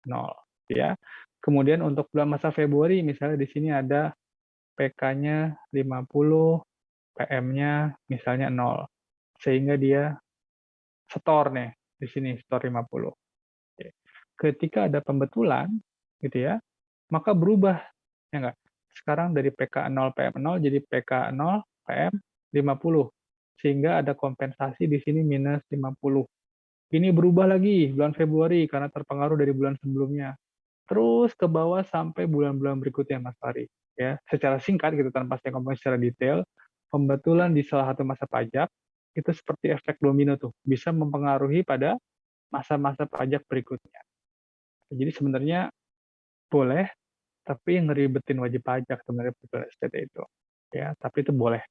0. Ya. Kemudian untuk bulan masa Februari, misalnya di sini ada PK-nya 50, PM-nya misalnya 0. Sehingga dia setor nih, di sini setor 50. Oke. Ketika ada pembetulan, gitu ya, maka berubah, ya enggak? Sekarang dari PK 0 PM 0 jadi PK 0 PM 50. Sehingga ada kompensasi di sini minus 50. Ini berubah lagi bulan Februari karena terpengaruh dari bulan sebelumnya. Terus ke bawah sampai bulan-bulan berikutnya, Mas Fari. Ya, secara singkat gitu tanpa saya ngomong secara detail, pembetulan di salah satu masa pajak itu seperti efek domino tuh, bisa mempengaruhi pada masa-masa pajak berikutnya. Jadi sebenarnya boleh, tapi ngeribetin wajib pajak sebenarnya pembetulan SPT itu. Ya, tapi itu boleh.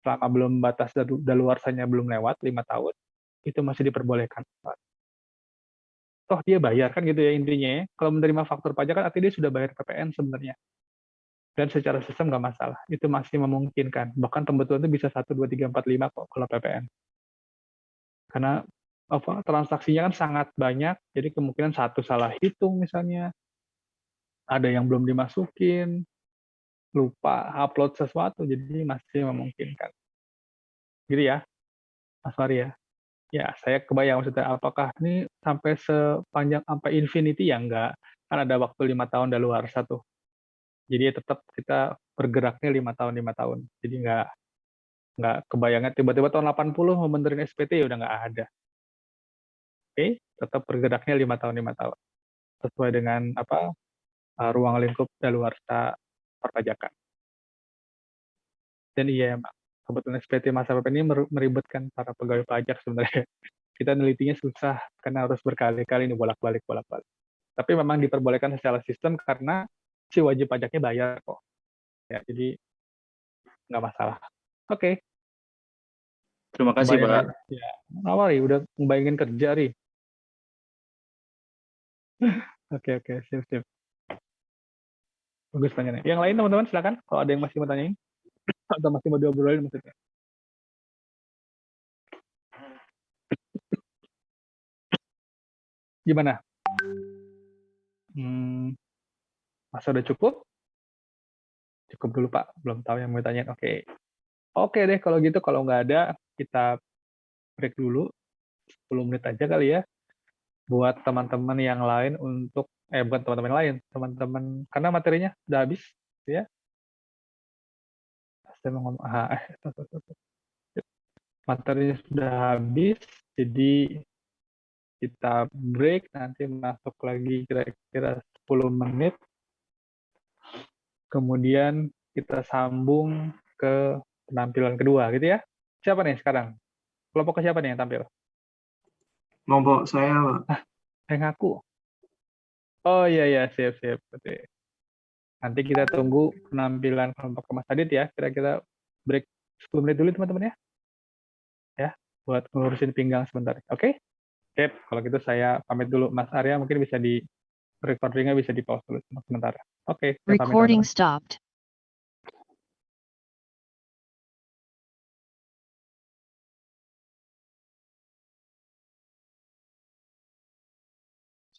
Selama belum batas daluarsanya belum lewat 5 tahun, itu masih diperbolehkan. Toh dia bayar kan gitu ya intinya ya. Kalau menerima faktur pajak kan artinya dia sudah bayar PPN sebenarnya. Dan secara sistem nggak masalah. Itu masih memungkinkan. Bahkan pembetulan itu bisa 1, 2, 3, 4, 5 kok kalau PPN. Karena transaksinya kan sangat banyak, jadi kemungkinan satu salah hitung misalnya, ada yang belum dimasukin, lupa upload sesuatu, jadi masih memungkinkan. Gitu ya, Mas Fahri ya. Ya, saya kebayang maksudnya apakah ini sampai sepanjang sampai infinity ya enggak. Kan ada waktu 5 tahun daluarsa tuh. Jadi tetap kita bergeraknya 5 tahun. Jadi nggak kebayangnya tiba-tiba tahun 80 mau benerin SPT ya udah nggak ada. Oke, tetap bergeraknya 5 tahun sesuai dengan ruang lingkup daluarsa perpajakan. Dan iya, Mbak, kebetulan SPT masa PP ini meribetkan para pegawai pajak sebenarnya. Kita nelitinya susah karena harus berkali-kali nih bolak-balik. Tapi memang diperbolehkan secara sistem karena si wajib pajaknya bayar kok. Ya, jadi nggak masalah. Oke, Terima kasih, Pak. Ya, Nawari udah ngebayangin kerja, Ri. Oke, sip. Bagus tanyanya. Yang lain teman-teman silakan kalau ada yang masih mau tanyain atau masih mau diobrolin maksudnya. Gimana? Masa udah cukup? Cukup dulu, Pak. Belum tahu yang mau tanyain. Oke deh, kalau gitu kalau nggak ada, kita break dulu 10 menit aja kali ya. Buat teman-teman yang lain untuk, bukan teman-teman lain, teman-teman, karena materinya udah habis, ya. Saya mau ngomong, materinya sudah habis, jadi kita break, nanti masuk lagi kira-kira 10 menit, kemudian kita sambung ke penampilan kedua, gitu ya. Siapa nih sekarang? Kelompok siapa nih yang tampil? Kelompok saya, Pak. Yang ngaku. Oh iya, siap. Oke. Nanti kita tunggu penampilan kelompok Mas Adit ya. Kira-kira break 10 menit dulu teman-teman ya. Ya, buat ngurusin pinggang sebentar. Oke? Sip, kalau gitu saya pamit dulu. Mas Arya mungkin bisa di recording-nya bisa di pause dulu sementara. Oke, saya pamit, Recording teman-teman. stopped.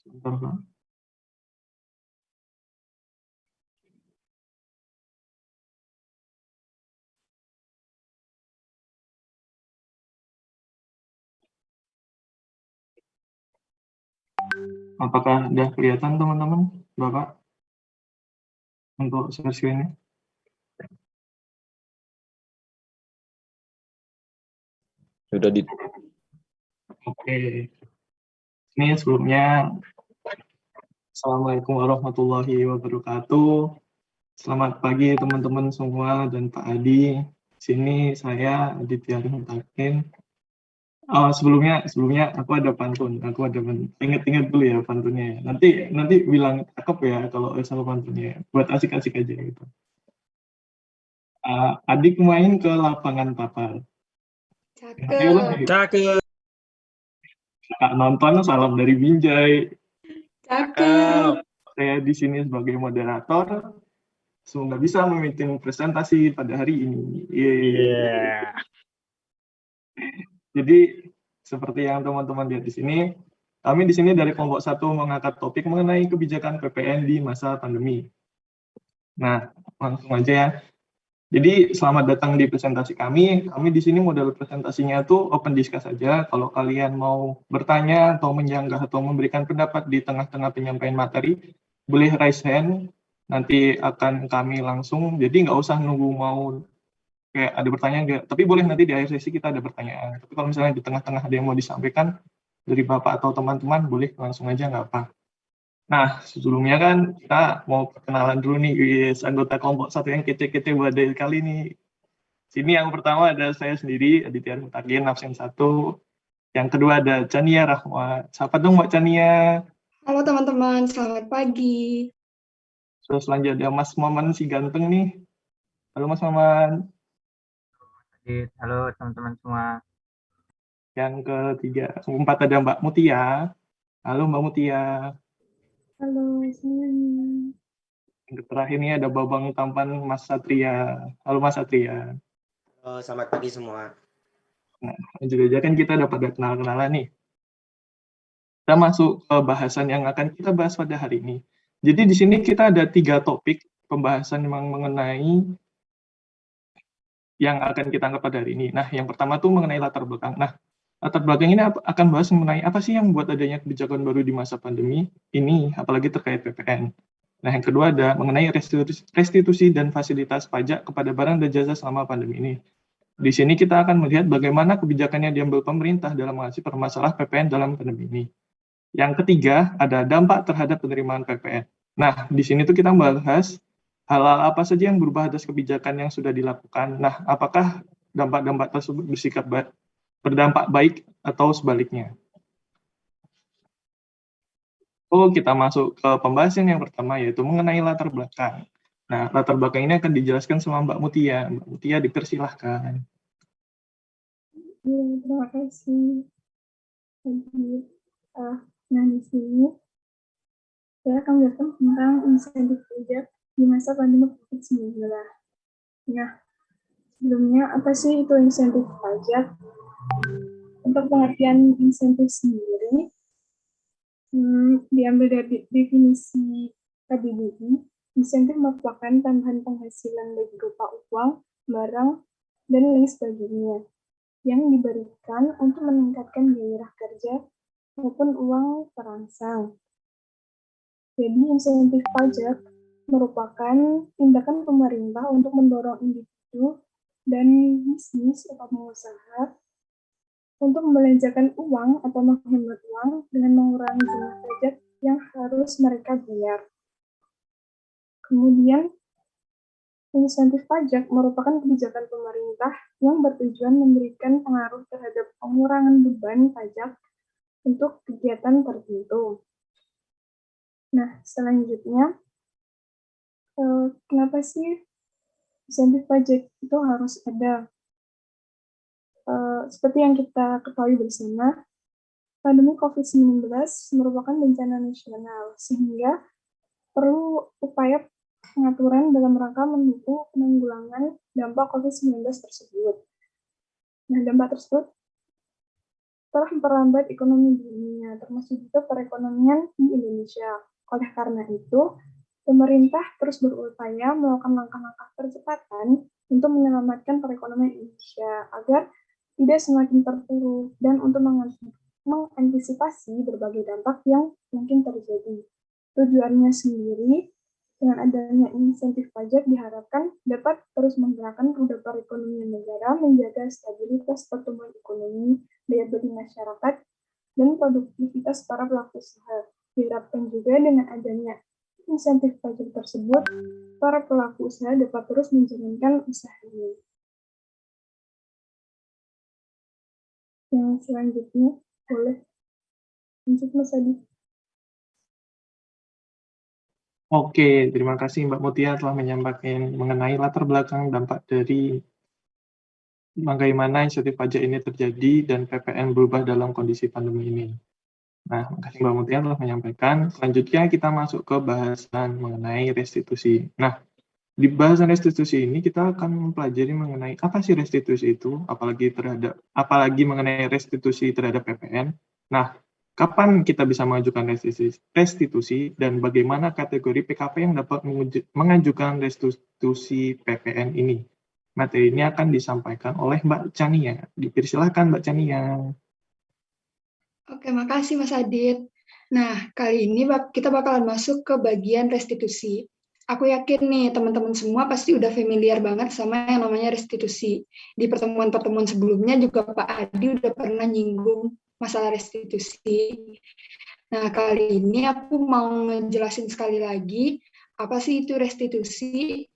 Sebentar, Pak. Apakah sudah kelihatan teman-teman, Bapak, untuk share screen-nya? Sudah di. Oke. Ini sebelumnya, Assalamualaikum warahmatullahi wabarakatuh. Selamat pagi teman-teman semua dan Pak Adi. Sini saya Aditya Mutakin. Sebelumnya aku ada pantun. Ingat-ingat dulu ya pantunnya. Nanti bilang cakep ya kalau sama pantunnya. Buat asik-asik aja gitu. Adik main ke lapangan tapal. Cakep. Kak nonton salam dari Binjai. Cakep. Saya di sini sebagai moderator. Semoga bisa memimpin presentasi pada hari ini. Yeah. Jadi seperti yang teman-teman lihat di sini, kami di sini dari kelompok 1 mengangkat topik mengenai kebijakan PPN di masa pandemi. Nah, langsung aja ya. Jadi selamat datang di presentasi kami. Kami di sini model presentasinya tuh open discuss saja. Kalau kalian mau bertanya atau menyanggah atau memberikan pendapat di tengah-tengah penyampaian materi, boleh raise hand. Nanti akan kami langsung. Jadi nggak usah nunggu mau kayak ada pertanyaan enggak. Tapi boleh nanti di akhir sesi kita ada pertanyaan. Tapi kalau misalnya di tengah-tengah ada yang mau disampaikan dari Bapak atau teman-teman, boleh langsung aja nggak apa. Nah, sebelumnya kan kita mau perkenalan dulu nih, guys, anggota kelompok 1 yang kece-kece badai kali ini. Sini yang pertama ada saya sendiri, Aditya Mutakin, absen 1. Yang kedua ada Chania Rahmat. Siapa dong Mbak Chania? Halo teman-teman, selamat pagi. Terus selanjutnya ada Mas Maman si ganteng nih. Halo Mas Maman. Halo teman-teman semua. Yang keempat ada Mbak Mutia. Halo Mbak Mutia. Halo semuanya. Yang terakhir ini ada babang tampan Mas Satria. Halo Mas Satria. Halo, selamat pagi semua. Nah, juga kan kita dapat kenal-kenalan nih. Kita masuk ke bahasan yang akan kita bahas pada hari ini. Jadi di sini kita ada 3 topik pembahasan yang mengenai yang akan kita angkat pada hari ini. Nah, yang pertama tuh mengenai latar belakang. Nah, Latar belakang ini akan bahas mengenai apa sih yang membuat adanya kebijakan baru di masa pandemi ini, apalagi terkait PPN. Nah, yang kedua ada mengenai restitusi dan fasilitas pajak kepada barang dan jasa selama pandemi ini. Di sini kita akan melihat bagaimana kebijakan yang diambil pemerintah dalam mengatasi permasalahan PPN dalam pandemi ini. Yang ketiga ada dampak terhadap penerimaan PPN. Nah, di sini tuh kita membahas hal-hal apa saja yang berubah atas kebijakan yang sudah dilakukan. Nah, apakah dampak-dampak tersebut berdampak baik atau sebaliknya. Kita masuk ke pembahasan yang pertama, yaitu mengenai latar belakang. Nah, latar belakang ini akan dijelaskan sama Mbak Mutia. Mbak Mutia, dipersilahkan. Terima kasih. Nah, di sini saya akan menjelaskan tentang insentif pajak di masa pandemi COVID-19. Nah, sebelumnya apa sih itu insentif pajak? Untuk pengertian insentif sendiri, diambil dari definisi KBBI, insentif merupakan tambahan penghasilan baik berupa uang, barang, dan lain sebagainya yang diberikan untuk meningkatkan gairah kerja maupun uang perangsang. Jadi insentif pajak merupakan tindakan pemerintah untuk mendorong individu dan bisnis atau pengusaha untuk membelanjakan uang atau menghemat uang dengan mengurangi jumlah pajak yang harus mereka bayar. Kemudian, insentif pajak merupakan kebijakan pemerintah yang bertujuan memberikan pengaruh terhadap pengurangan beban pajak untuk kegiatan tertentu. Nah, selanjutnya, kenapa sih insentif pajak itu harus ada? Seperti yang kita ketahui bersama, pandemi COVID-19 merupakan bencana nasional, sehingga perlu upaya pengaturan dalam rangka mendukung penanggulangan dampak COVID-19 tersebut. Nah, dampak tersebut telah memperlambat ekonomi dunia, termasuk juga perekonomian di Indonesia. Oleh karena itu, pemerintah terus berupaya melakukan langkah-langkah percepatan untuk menyelamatkan perekonomian Indonesia agar tidak semakin terpuruk dan untuk mengantisipasi berbagai dampak yang mungkin terjadi. Tujuannya sendiri, dengan adanya insentif pajak diharapkan dapat terus menggerakkan roda perekonomian negara, menjaga stabilitas pertumbuhan ekonomi, daya beli masyarakat, dan produktivitas para pelaku usaha. Diharapkan juga dengan adanya insentif pajak tersebut, para pelaku usaha dapat terus menjalankan usahanya. Yang selanjutnya, boleh lanjut Mas Adi. Oke, terima kasih Mbak Mutia telah menyampaikan mengenai latar belakang dampak dari bagaimana insentif pajak ini terjadi dan PPN berubah dalam kondisi pandemi ini. Nah, terima kasih Mbak Mutia telah menyampaikan. Selanjutnya kita masuk ke bahasan mengenai restitusi. Nah, di bahasan restitusi ini kita akan mempelajari mengenai apa sih restitusi itu, apalagi mengenai restitusi terhadap PPN. Nah, kapan kita bisa mengajukan restitusi dan bagaimana kategori PKP yang dapat mengajukan restitusi PPN ini. Materi ini akan disampaikan oleh Mbak Chania. Dipersilahkan Mbak Chania. Oke, makasih Mas Adit. Nah, kali ini kita bakalan masuk ke bagian restitusi. Aku yakin nih teman-teman semua pasti udah familiar banget sama yang namanya restitusi. Di pertemuan-pertemuan sebelumnya juga Pak Adi udah pernah nyinggung masalah restitusi. Nah, kali ini aku mau ngejelasin sekali lagi apa sih itu restitusi.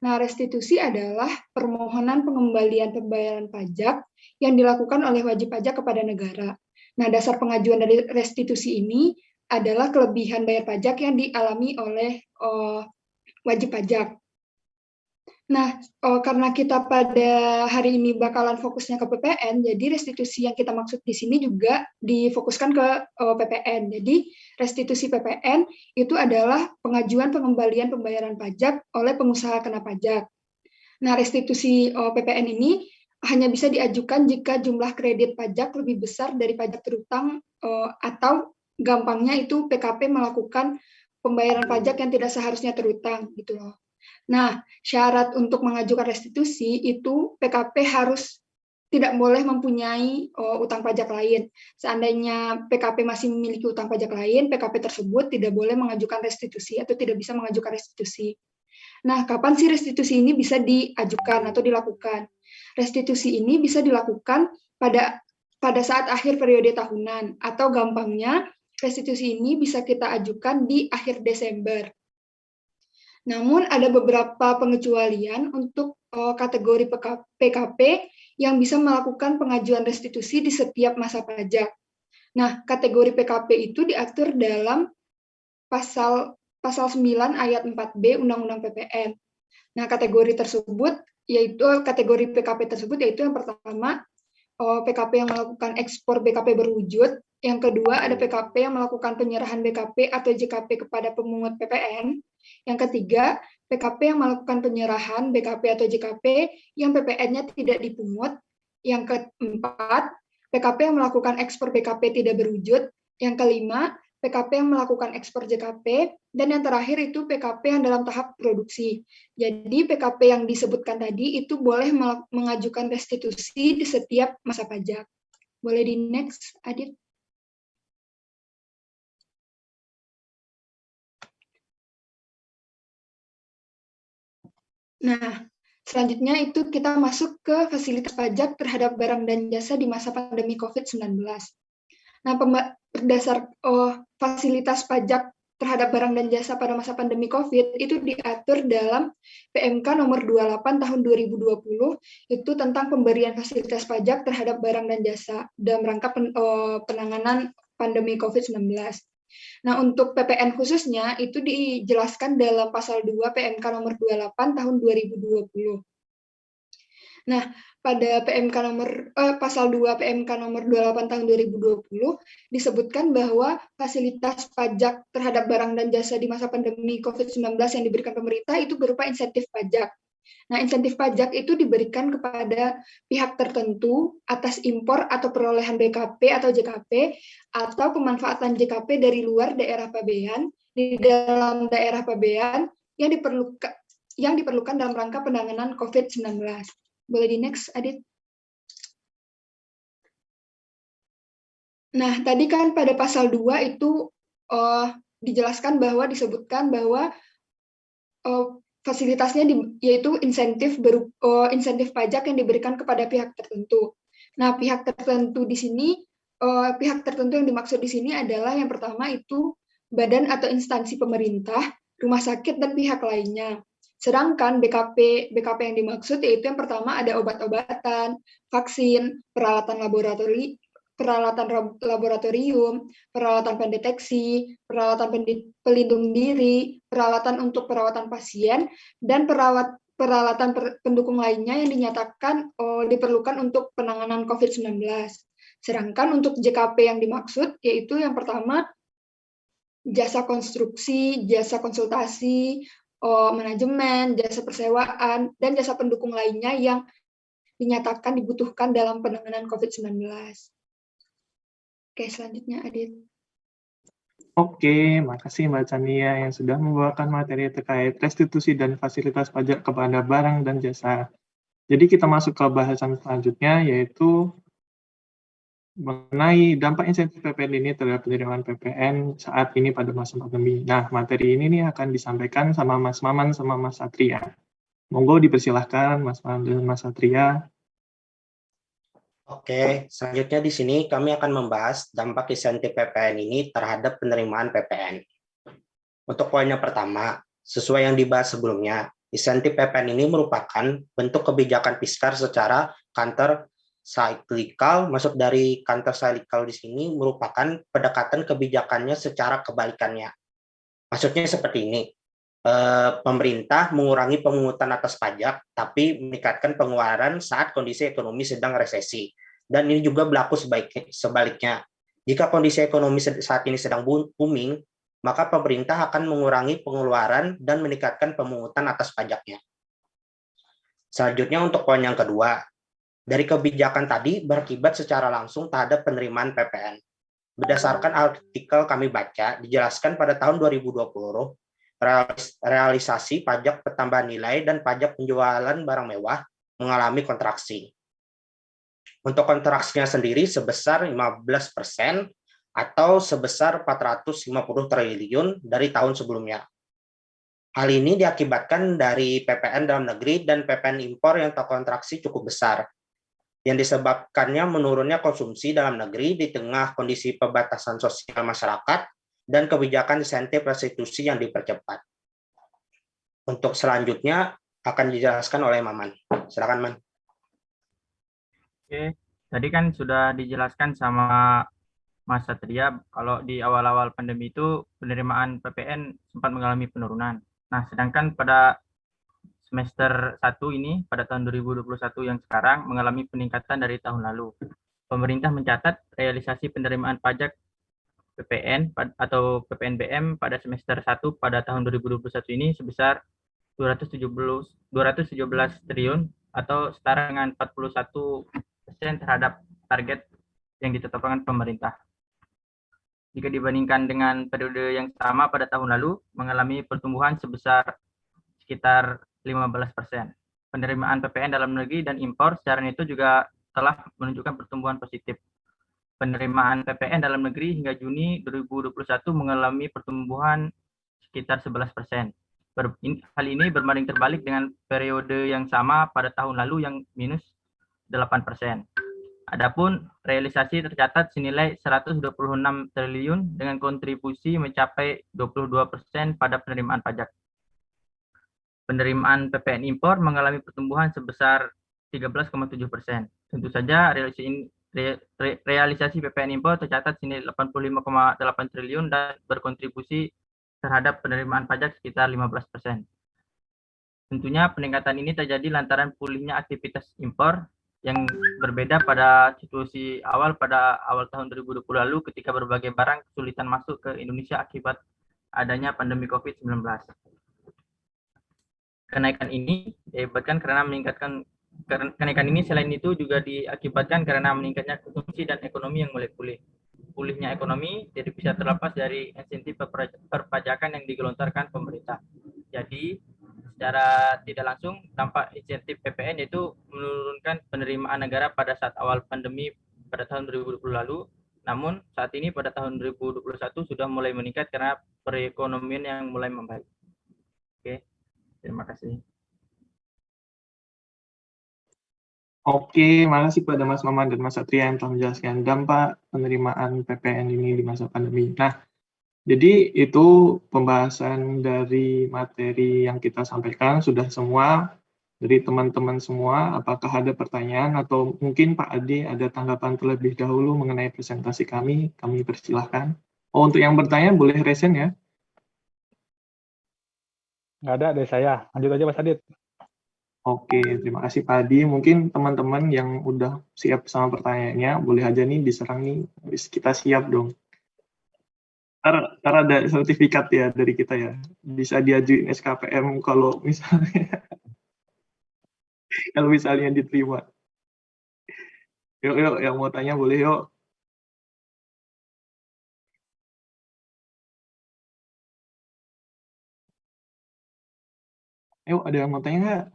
Nah, restitusi adalah permohonan pengembalian pembayaran pajak yang dilakukan oleh wajib pajak kepada negara. Nah, dasar pengajuan dari restitusi ini adalah kelebihan bayar pajak yang dialami oleh wajib pajak. Nah, karena kita pada hari ini bakalan fokusnya ke PPN, jadi restitusi yang kita maksud di sini juga difokuskan ke PPN. Jadi, restitusi PPN itu adalah pengajuan pengembalian pembayaran pajak oleh pengusaha kena pajak. Nah, restitusi PPN ini hanya bisa diajukan jika jumlah kredit pajak lebih besar dari pajak terutang atau gampangnya itu PKP melakukan pembayaran pajak yang tidak seharusnya terutang gitu loh. Nah, syarat untuk mengajukan restitusi itu PKP harus tidak boleh mempunyai utang pajak lain. Seandainya PKP masih memiliki utang pajak lain, PKP tersebut tidak boleh mengajukan restitusi atau tidak bisa mengajukan restitusi. Nah, kapan sih restitusi ini bisa diajukan atau dilakukan? Restitusi ini bisa dilakukan pada saat akhir periode tahunan, atau gampangnya restitusi ini bisa kita ajukan di akhir Desember. Namun ada beberapa pengecualian untuk kategori PKP yang bisa melakukan pengajuan restitusi di setiap masa pajak. Nah, kategori PKP itu diatur dalam pasal 9 ayat 4B Undang-Undang PPN. Nah, kategori PKP tersebut yaitu yang pertama PKP yang melakukan ekspor BKP berwujud, yang kedua ada PKP yang melakukan penyerahan BKP atau JKP kepada pemungut PPN, yang ketiga PKP yang melakukan penyerahan BKP atau JKP yang PPN-nya tidak dipungut, yang keempat PKP yang melakukan ekspor BKP tidak berwujud, yang kelima PKP yang melakukan ekspor JKP, dan yang terakhir itu PKP yang dalam tahap produksi. Jadi PKP yang disebutkan tadi itu boleh mengajukan restitusi di setiap masa pajak. Boleh di next, Adit? Nah, selanjutnya itu kita masuk ke fasilitas pajak terhadap barang dan jasa di masa pandemi COVID-19. Nah, berdasar fasilitas pajak terhadap barang dan jasa pada masa pandemi COVID itu diatur dalam PMK nomor 28 tahun 2020 itu tentang pemberian fasilitas pajak terhadap barang dan jasa dalam rangka penanganan pandemi COVID-19. Nah, untuk PPN khususnya itu dijelaskan dalam pasal 2 PMK nomor 28 tahun 2020. Nah, pada pasal 2 PMK nomor 28 tahun 2020 disebutkan bahwa fasilitas pajak terhadap barang dan jasa di masa pandemi COVID-19 yang diberikan pemerintah itu berupa insentif pajak. Nah, insentif pajak itu diberikan kepada pihak tertentu atas impor atau perolehan BKP atau JKP atau pemanfaatan JKP dari luar daerah pabean di dalam daerah pabean yang diperlukan dalam rangka penanganan COVID-19. Boleh di next, Adit? Nah, tadi kan pada pasal 2 itu disebutkan bahwa fasilitasnya yaitu insentif pajak yang diberikan kepada pihak tertentu. Nah, pihak tertentu yang dimaksud di sini adalah yang pertama itu badan atau instansi pemerintah, rumah sakit dan pihak lainnya. Sedangkan BKP yang dimaksud yaitu yang pertama ada obat-obatan, vaksin, peralatan laboratorium, peralatan pendeteksi, peralatan pelindung diri, peralatan untuk perawatan pasien, dan peralatan pendukung lainnya yang dinyatakan diperlukan untuk penanganan COVID-19. Sedangkan untuk JKP yang dimaksud yaitu yang pertama jasa konstruksi, jasa konsultasi, manajemen, jasa persewaan, dan jasa pendukung lainnya yang dinyatakan dibutuhkan dalam penanganan COVID-19. Oke, selanjutnya Adit. Oke, makasih Mbak Chania yang sudah membawakan materi terkait restitusi dan fasilitas pajak kepada barang dan jasa. Jadi kita masuk ke bahasan selanjutnya, yaitu mengenai dampak insentif PPN ini terhadap penerimaan PPN saat ini pada masa pandemi. Nah, materi ini nih akan disampaikan sama Mas Maman sama Mas Satria. Monggo dipersilahkan Mas Maman dan Mas Satria. Oke, selanjutnya di sini kami akan membahas dampak insentif PPN ini terhadap penerimaan PPN. Untuk poin yang pertama, sesuai yang dibahas sebelumnya, insentif PPN ini merupakan bentuk kebijakan fiskal secara counter cyclical. Masuk dari counter cyclical di sini merupakan pendekatan kebijakannya secara kebalikannya. Maksudnya seperti ini. Pemerintah mengurangi pemungutan atas pajak, tapi meningkatkan pengeluaran saat kondisi ekonomi sedang resesi. Dan ini juga berlaku sebaliknya. Jika kondisi ekonomi saat ini sedang booming, maka pemerintah akan mengurangi pengeluaran dan meningkatkan pemungutan atas pajaknya. Selanjutnya untuk poin yang kedua, dari kebijakan tadi berakibat secara langsung terhadap penerimaan PPN. Berdasarkan artikel kami baca, dijelaskan pada tahun 2020, realisasi pajak pertambahan nilai dan pajak penjualan barang mewah mengalami kontraksi. Untuk kontraksinya sendiri sebesar 15% atau sebesar 450 triliun dari tahun sebelumnya. Hal ini diakibatkan dari PPN dalam negeri dan PPN impor yang terkontraksi cukup besar, yang disebabkannya menurunnya konsumsi dalam negeri di tengah kondisi pembatasan sosial masyarakat dan kebijakan insentif restitusi yang dipercepat. Untuk selanjutnya akan dijelaskan oleh Maman. Silakan, Man. Oke, tadi kan sudah dijelaskan sama Mas Satria kalau di awal-awal pandemi itu penerimaan PPN sempat mengalami penurunan. Nah, sedangkan pada semester 1 ini pada tahun 2021 yang sekarang mengalami peningkatan dari tahun lalu. Pemerintah mencatat realisasi penerimaan pajak PPN atau PPNBM pada semester 1 pada tahun 2021 ini sebesar 217 triliun atau setara dengan 41% terhadap target yang ditetapkan pemerintah. Jika dibandingkan dengan periode yang sama pada tahun lalu, mengalami pertumbuhan sebesar sekitar 15%. Penerimaan PPN dalam negeri dan impor secara itu juga telah menunjukkan pertumbuhan positif. Penerimaan PPN dalam negeri hingga Juni 2021 mengalami pertumbuhan sekitar 11%. Hal ini berbanding terbalik dengan periode yang sama pada tahun lalu yang minus 8%. Adapun realisasi tercatat senilai 126 triliun dengan kontribusi mencapai 22% pada penerimaan pajak. Penerimaan PPN impor mengalami pertumbuhan sebesar 13,7%. Tentu saja realisasi PPN impor tercatat senilai 85,8 triliun dan berkontribusi terhadap penerimaan pajak sekitar 15%. Tentunya peningkatan ini terjadi lantaran pulihnya aktivitas impor yang berbeda pada situasi pada awal tahun 2020 lalu ketika berbagai barang kesulitan masuk ke Indonesia akibat adanya pandemi COVID-19. Kenaikan ini diakibatkan karena kenaikan ini selain itu juga diakibatkan karena meningkatnya konsumsi dan ekonomi yang mulai pulih. Pulihnya ekonomi jadi bisa terlepas dari insentif perpajakan yang digelontorkan pemerintah. Jadi secara tidak langsung dampak insentif PPN yaitu menurunkan penerimaan negara pada saat awal pandemi pada tahun 2020 lalu. Namun saat ini pada tahun 2021 sudah mulai meningkat karena perekonomian yang mulai membaik. Oke, terima kasih. Oke, makasih kepada Mas Maman dan Mas Satria yang telah menjelaskan dampak penerimaan PPN ini di masa pandemi. Nah, jadi itu pembahasan dari materi yang kita sampaikan sudah semua dari teman-teman semua. Apakah ada pertanyaan atau mungkin Pak Ade ada tanggapan terlebih dahulu mengenai presentasi kami? Kami persilahkan. Oh, untuk yang bertanya boleh resen ya. Nggak ada dari saya. Lanjut aja Mas Adit. Oke, terima kasih Pak Adi. Mungkin teman-teman yang udah siap sama pertanyaannya, boleh aja nih diserang nih. Kita siap dong. Karena ada sertifikat ya dari kita ya. Bisa diajuin SKPM kalau misalnya diterima. Yuk, yang mau tanya boleh yuk. Yuk, ada yang mau tanya nggak?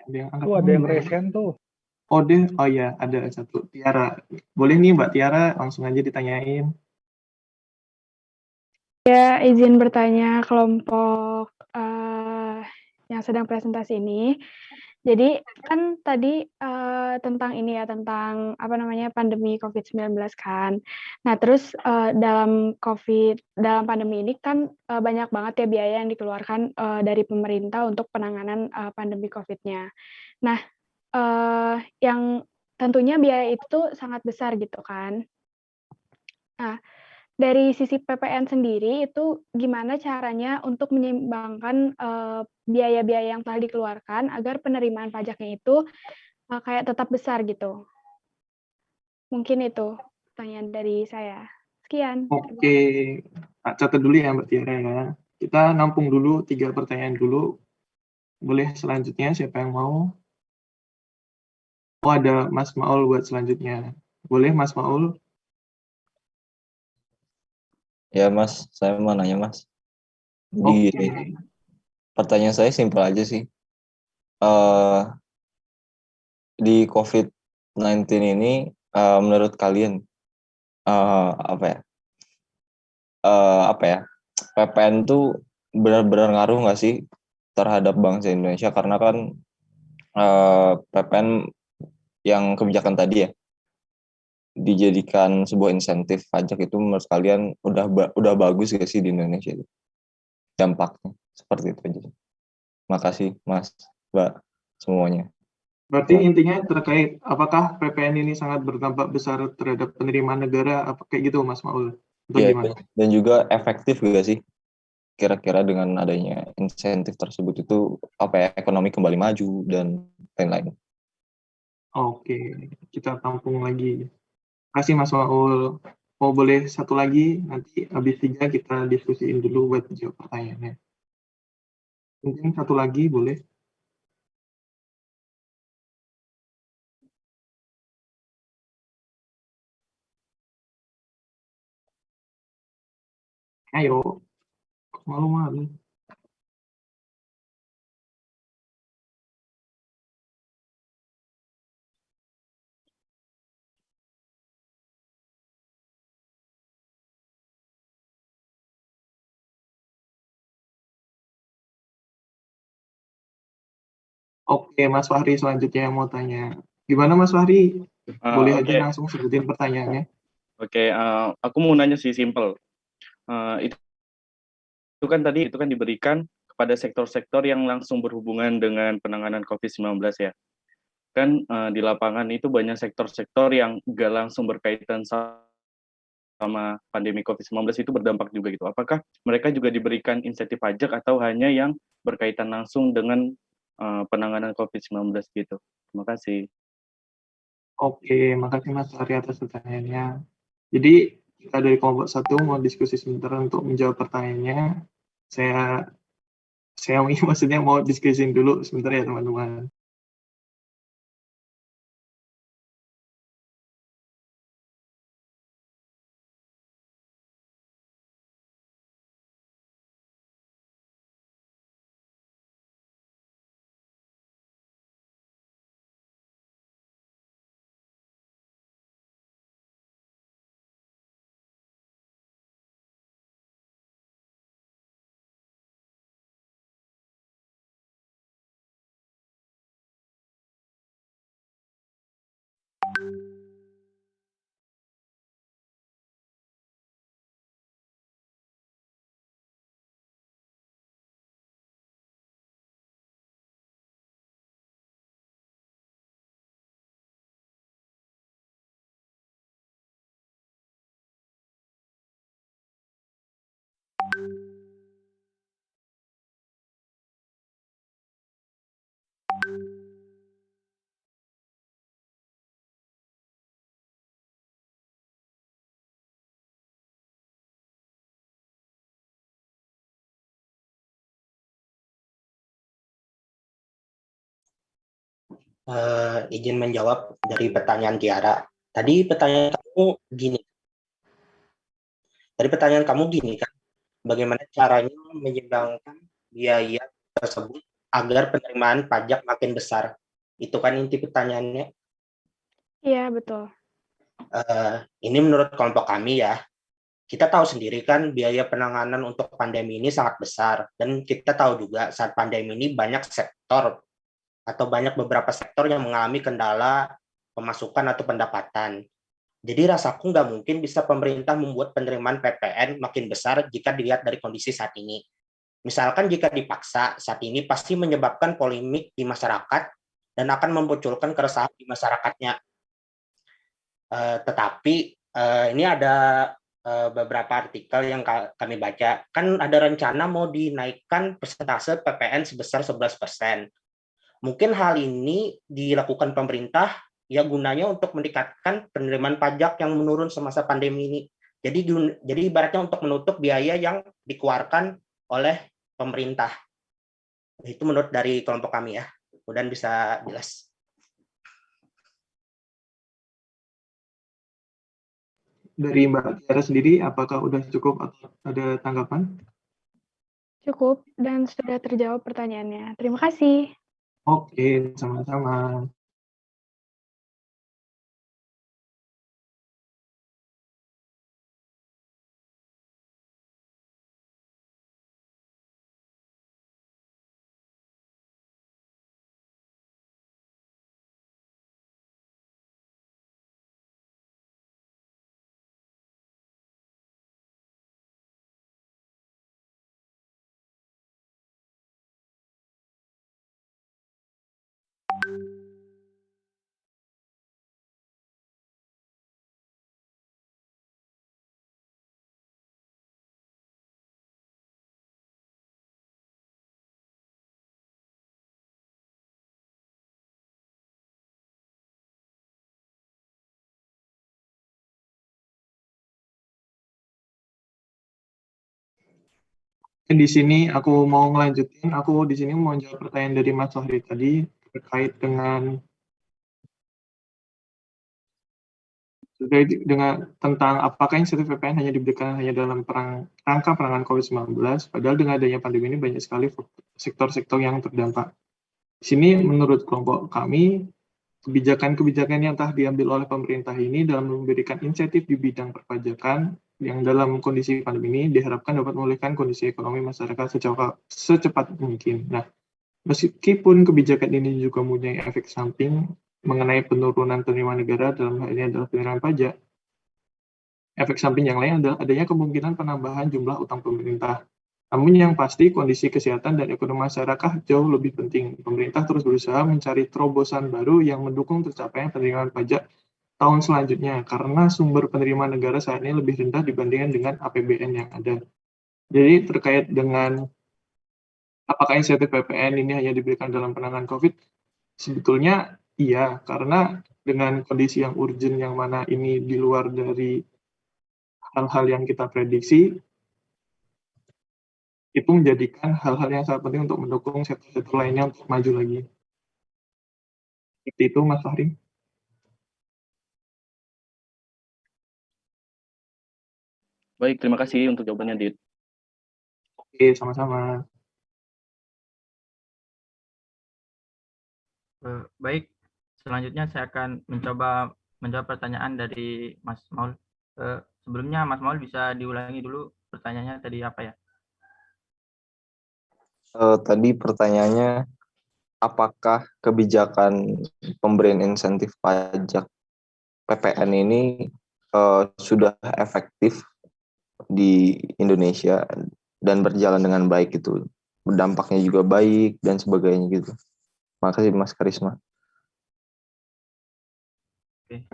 Ada yang resen tuh. Oh ya, ada satu. Tiara. Boleh nih Mbak Tiara, langsung aja ditanyain. Ya, izin bertanya kelompok yang sedang presentasi ini. Jadi kan tadi tentang ini ya, tentang pandemi COVID-19 kan. Nah, terus dalam pandemi ini kan banyak banget ya biaya yang dikeluarkan dari pemerintah untuk penanganan pandemi COVID-nya. Nah, yang tentunya biaya itu sangat besar gitu kan. Nah, dari sisi PPN sendiri itu gimana caranya untuk menyeimbangkan biaya-biaya yang telah dikeluarkan agar penerimaan pajaknya itu kayak tetap besar gitu. Mungkin itu pertanyaan dari saya. Sekian. Oke, catat dulu ya Mbak Tiara ya. Kita nampung dulu 3 pertanyaan dulu. Boleh selanjutnya siapa yang mau? Oh, ada Mas Maul buat selanjutnya. Boleh Mas Maul? Ya Mas, saya mau nanya Mas. Oke. Pertanyaan saya simpel aja sih. di COVID-19 ini menurut kalian apa ya? Apa ya? PPN tuh benar-benar ngaruh nggak sih terhadap bangsa Indonesia? Karena kan PPN yang kebijakan tadi ya dijadikan sebuah insentif pajak itu menurut kalian udah bagus gak sih di Indonesia itu dampaknya seperti itu aja. Makasih Mas, Mbak semuanya. Berarti intinya terkait apakah PPN ini sangat berdampak besar terhadap penerimaan negara, apa kayak gitu Mas Maul? Atau Ya, gimana? dan juga efektif gak sih kira-kira dengan adanya insentif tersebut itu apa ya, ekonomi kembali maju dan lain-lain. Oke, kita tampung lagi. Kasih Mas Maul. Mau boleh satu lagi, nanti habis 3 kita diskusiin dulu buat jawab pertanyaannya. Mungkin satu lagi boleh. Ayo, malu-malu. Oke, Mas Fahri selanjutnya yang mau tanya. Gimana Mas Fahri? Boleh aja Oke. langsung sebutin pertanyaannya. Oke, aku mau nanya sih simple. Itu kan tadi itu kan diberikan kepada sektor-sektor yang langsung berhubungan dengan penanganan COVID-19 ya. Kan di lapangan itu banyak sektor-sektor yang nggak langsung berkaitan sama pandemi COVID-19 itu berdampak juga gitu. Apakah mereka juga diberikan insentif pajak atau hanya yang berkaitan langsung dengan penanganan COVID-19 gitu? Terima kasih. Oke, makasih Mas Fahri atas pertanyaannya. Jadi kita dari kelompok 1 mau diskusi sebentar untuk menjawab pertanyaannya. Saya maksudnya mau diskusiin dulu sebentar ya teman-teman. Izin menjawab dari pertanyaan Tiara. Tadi pertanyaan kamu gini kan, bagaimana caranya menyeimbangkan biaya tersebut agar penerimaan pajak makin besar? Itu kan inti pertanyaannya. Iya, betul. Ini menurut kelompok kami ya, kita tahu sendiri kan biaya penanganan untuk pandemi ini sangat besar, dan kita tahu juga saat pandemi ini banyak sektor atau banyak beberapa sektor yang mengalami kendala pemasukan atau pendapatan. Jadi rasaku nggak mungkin bisa pemerintah membuat penerimaan PPN makin besar jika dilihat dari kondisi saat ini. Misalkan jika dipaksa, saat ini pasti menyebabkan polemik di masyarakat dan akan memunculkan keresahan di masyarakatnya. Tetapi ini ada beberapa artikel yang kami baca, kan ada rencana mau dinaikkan persentase PPN sebesar 11%. Mungkin hal ini dilakukan pemerintah ya gunanya untuk meningkatkan penerimaan pajak yang menurun semasa pandemi ini. Jadi ibaratnya untuk menutup biaya yang dikeluarkan oleh pemerintah. Itu menurut dari kelompok kami ya. Mudah-mudahan bisa jelas. Dari Mbak Tiara sendiri, apakah udah cukup atau ada tanggapan? Cukup dan sudah terjawab pertanyaannya. Terima kasih. Oke, sama-sama. Di sini aku mau ngelanjutin, aku di sini mau jawab pertanyaan dari Mas Fahri tadi terkait dengan tentang apakah insentif PPN hanya diberikan hanya dalam rangka penanganan COVID-19, padahal dengan adanya pandemi ini banyak sekali sektor-sektor yang terdampak. Di sini menurut kelompok kami, kebijakan-kebijakan yang telah diambil oleh pemerintah ini dalam memberikan insentif di bidang perpajakan yang dalam kondisi pandemi ini diharapkan dapat memulihkan kondisi ekonomi masyarakat secepat mungkin. Nah, meskipun kebijakan ini juga mempunyai efek samping mengenai penurunan penerimaan negara, dalam hal ini adalah penerimaan pajak, efek samping yang lain adalah adanya kemungkinan penambahan jumlah utang pemerintah. Namun yang pasti kondisi kesehatan dan ekonomi masyarakat jauh lebih penting. Pemerintah terus berusaha mencari terobosan baru yang mendukung tercapainya penerimaan pajak tahun selanjutnya, karena sumber penerimaan negara saat ini lebih rendah dibandingkan dengan APBN yang ada. Jadi terkait dengan apakah insentif PPN ini hanya diberikan dalam penanganan COVID, sebetulnya iya, karena dengan kondisi yang urgent yang mana ini di luar dari hal-hal yang kita prediksi, itu menjadikan hal-hal yang sangat penting untuk mendukung sektor-sektor lainnya untuk maju lagi. Seperti itu, Mas Fahri. Baik, terima kasih untuk jawabannya, Dit. Oke, sama-sama. Baik, selanjutnya saya akan mencoba menjawab pertanyaan dari Mas Maul. Sebelumnya Mas Maul bisa diulangi dulu pertanyaannya tadi apa ya? Tadi pertanyaannya, apakah kebijakan pemberian insentif pajak PPN ini sudah efektif di Indonesia dan berjalan dengan baik gitu, dampaknya juga baik dan sebagainya gitu. Makasih Mas Karisma. Oke.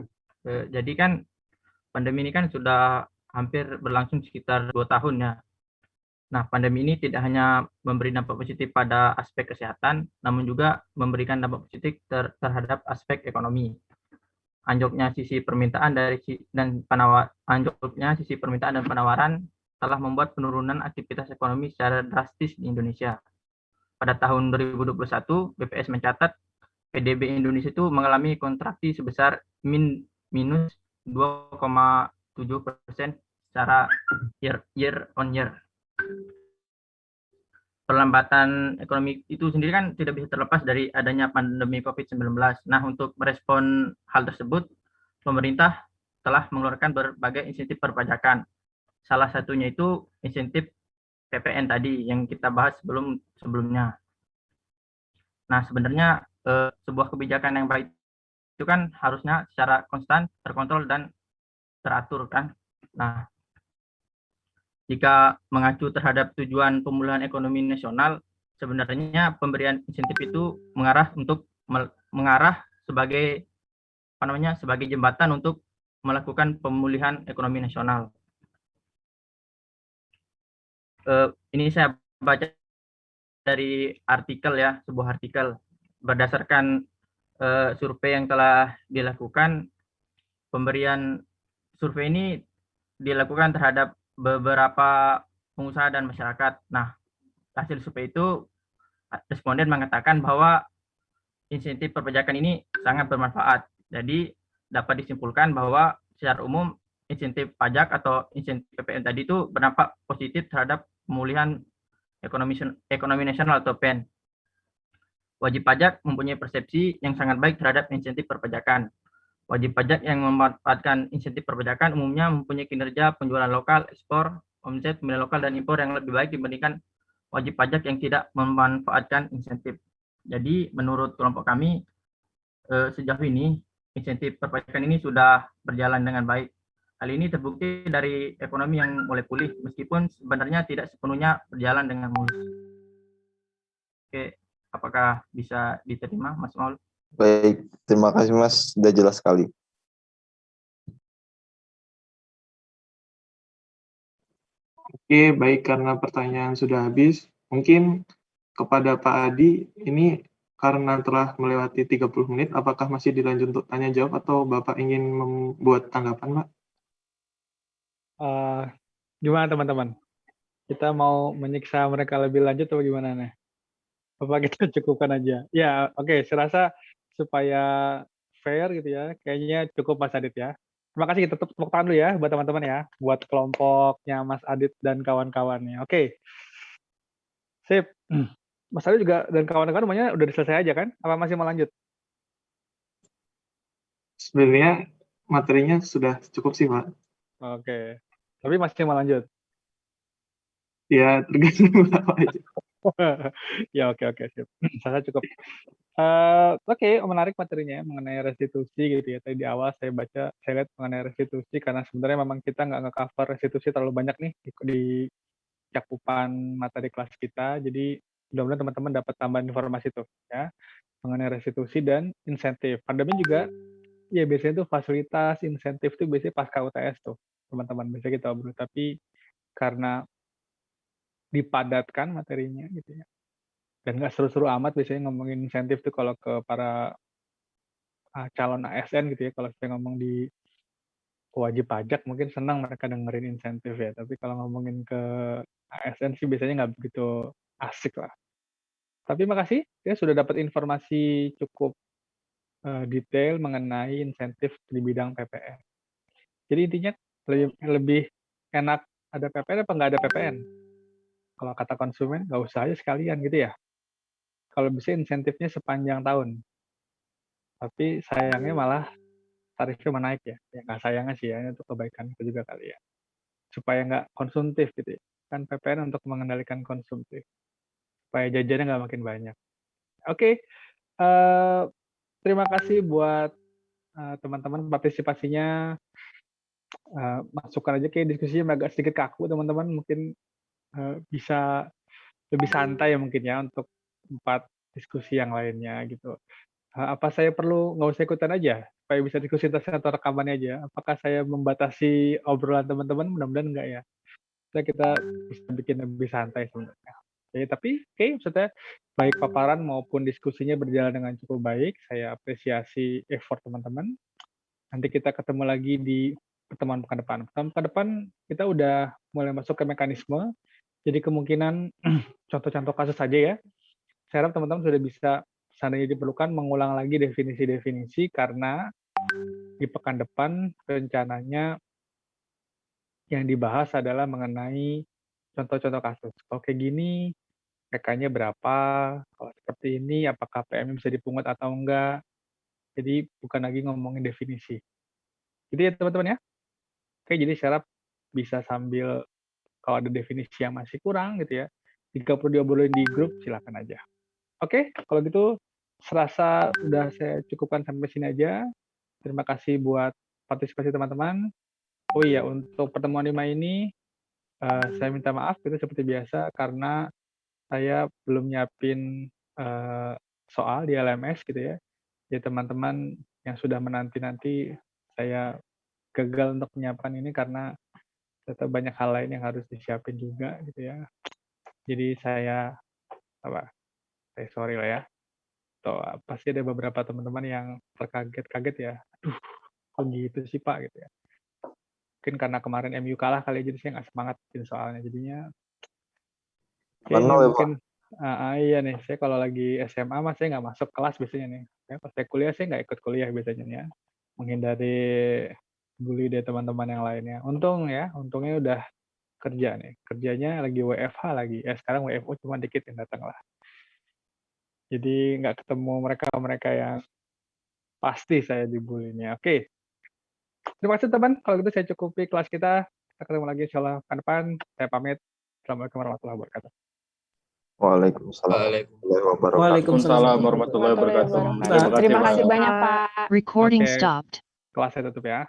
Jadi kan pandemi ini kan sudah hampir berlangsung sekitar 2 tahun ya. Nah, pandemi ini tidak hanya memberi dampak positif pada aspek kesehatan, namun juga memberikan dampak positif terhadap aspek ekonomi. Anjloknya sisi permintaan sisi permintaan dan penawaran telah membuat penurunan aktivitas ekonomi secara drastis di Indonesia. Pada tahun 2021, BPS mencatat PDB Indonesia itu mengalami kontraksi sebesar minus 2,7% secara year on year. Perlambatan ekonomi itu sendiri kan tidak bisa terlepas dari adanya pandemi COVID-19. Nah, untuk merespon hal tersebut, pemerintah telah mengeluarkan berbagai insentif perpajakan. Salah satunya itu insentif PPN tadi yang kita bahas sebelumnya. Nah, sebenarnya sebuah kebijakan yang baik itu kan harusnya secara konstan, terkontrol, dan teratur kan. Nah, jika mengacu terhadap tujuan pemulihan ekonomi nasional, sebenarnya pemberian insentif itu mengarah sebagai sebagai jembatan untuk melakukan pemulihan ekonomi nasional. Ini saya baca dari artikel ya, sebuah artikel. Berdasarkan survei yang telah dilakukan, pemberian survei ini dilakukan terhadap beberapa pengusaha dan masyarakat. Nah, hasil survei itu responden mengatakan bahwa insentif perpajakan ini sangat bermanfaat. Jadi dapat disimpulkan bahwa secara umum insentif pajak atau insentif PPN tadi itu berdampak positif terhadap pemulihan ekonomi nasional atau PEN. Wajib pajak mempunyai persepsi yang sangat baik terhadap insentif perpajakan. Wajib pajak yang memanfaatkan insentif perpajakan umumnya mempunyai kinerja penjualan lokal, ekspor, omset, pembelian lokal, dan impor yang lebih baik dibandingkan wajib pajak yang tidak memanfaatkan insentif. Jadi menurut kelompok kami, sejauh ini insentif perpajakan ini sudah berjalan dengan baik. Hal ini terbukti dari ekonomi yang mulai pulih, meskipun sebenarnya tidak sepenuhnya berjalan dengan mulus. Oke, apakah bisa diterima, Mas Maul? Baik, terima kasih Mas, sudah jelas sekali. Oke, baik, karena pertanyaan sudah habis, mungkin kepada Pak Adi, ini karena telah melewati 30 menit, apakah masih dilanjut untuk tanya jawab atau Bapak ingin membuat tanggapan, Pak? Gimana teman-teman? Kita mau menyiksa mereka lebih lanjut atau gimana nih? Apa kita cukupkan aja? Ya, oke. Serasa supaya fair gitu ya, kayaknya cukup Mas Adit ya. Terima kasih, kita tepuk tangan dulu ya buat teman-teman ya, buat kelompoknya Mas Adit dan kawan-kawannya. Oke, sip. Mas Adit juga dan kawan-kawan semuanya udah selesai aja kan? Apa masih mau lanjut? Sebenarnya materinya sudah cukup sih, Pak. Oke, tapi masih mau lanjut? Ya, tergantung berapa aja. Ya, oke, sip. Saya cukup. Oke, menarik materinya ya, mengenai restitusi gitu ya. Tadi di awal saya lihat mengenai restitusi karena sebenarnya memang kita nggak nge-cover restitusi terlalu banyak nih di cakupan materi kelas kita. Jadi mudah-mudahan teman-teman dapat tambahan informasi tuh ya mengenai restitusi dan insentif. Pandemi juga ya biasanya tuh fasilitas insentif tuh biasanya pasca UTS tuh teman-teman bisa kita obrol. Tapi karena dipadatkan materinya gitu ya. Dan nggak seru-seru amat biasanya ngomongin insentif tuh kalau ke para calon ASN gitu ya. Kalau saya ngomong di wajib pajak mungkin senang mereka dengerin insentif ya. Tapi kalau ngomongin ke ASN sih biasanya nggak begitu asik lah. Tapi makasih ya sudah dapat informasi cukup detail mengenai insentif di bidang PPN. Jadi intinya lebih enak ada PPN apa nggak ada PPN? Kalau kata konsumen nggak usah aja sekalian gitu ya. Kalau bisa insentifnya sepanjang tahun. Tapi sayangnya malah tarifnya menaik ya. Ya nggak sayangnya sih ya, ini untuk kebaikan itu juga kali ya. Supaya nggak konsumtif gitu ya. Kan PPN untuk mengendalikan konsumtif. Supaya jajannya nggak makin banyak. Oke, terima kasih buat teman-teman partisipasinya. Masukkan aja kayak diskusinya agak sedikit kaku teman-teman. Mungkin bisa lebih santai ya mungkin ya untuk 4 diskusi yang lainnya gitu. Apa saya perlu nggak usah ikutan aja supaya bisa diskusi atau rekamannya aja? Apakah saya membatasi obrolan teman-teman? Mudah-mudahan enggak ya. Kita bisa bikin lebih santai sebenarnya. Tapi maksudnya baik paparan maupun diskusinya berjalan dengan cukup baik. Saya apresiasi effort teman-teman. Nanti kita ketemu lagi di pertemuan pekan depan. Pertemuan pekan depan kita udah mulai masuk ke mekanisme. Jadi kemungkinan contoh-contoh kasus saja ya. Saya harap teman-teman sudah bisa seandainya diperlukan mengulang lagi definisi-definisi karena di pekan depan rencananya yang dibahas adalah mengenai contoh-contoh kasus. Kalau kayak gini, PK-nya berapa? Kalau seperti ini, apakah PM bisa dipungut atau enggak? Jadi bukan lagi ngomongin definisi. Gitu ya teman-teman ya. Oke, jadi saya harap bisa sambil kalau ada definisi yang masih kurang gitu ya, jika perlu diobrolin di grup, silakan aja. Oke, kalau gitu serasa udah saya cukupkan sampai sini aja. Terima kasih buat partisipasi teman-teman. Oh iya, untuk pertemuan 5 ini saya minta maaf itu seperti biasa karena saya belum nyiapin soal di LMS gitu ya. Jadi teman-teman yang sudah menanti-nanti saya gagal untuk menyiapkan ini karena tetap banyak hal lain yang harus disiapin juga gitu ya. Jadi saya sorry lah ya. Pasti ada beberapa teman-teman yang terkaget-kaget ya. Aduh, kok gitu sih Pak gitu ya. Mungkin karena kemarin MU kalah kali jadi saya nggak semangat bikin soalnya. Jadinya kayaknya mungkin iya nih, saya kalau lagi SMA mas saya nggak masuk kelas biasanya nih. Ya, pas saya kuliah saya nggak ikut kuliah biasanya nih ya. Menghindari bully dari teman-teman yang lainnya. Untungnya udah kerja nih. Kerjanya lagi WFH lagi. Sekarang WFO cuma dikit yang datang lah. Jadi nggak ketemu mereka yang pasti saya dibulinya. Oke. Terima kasih teman. Kalau gitu saya cukupi kelas kita. Kita ketemu lagi insyaallah pekan depan. Saya pamit. Assalamualaikum warahmatullahi wabarakatuh. Waalaikumsalam warahmatullahi wabarakatuh. Terima kasih banyak Pak. Recording stopped. Kelas saya tutup ya.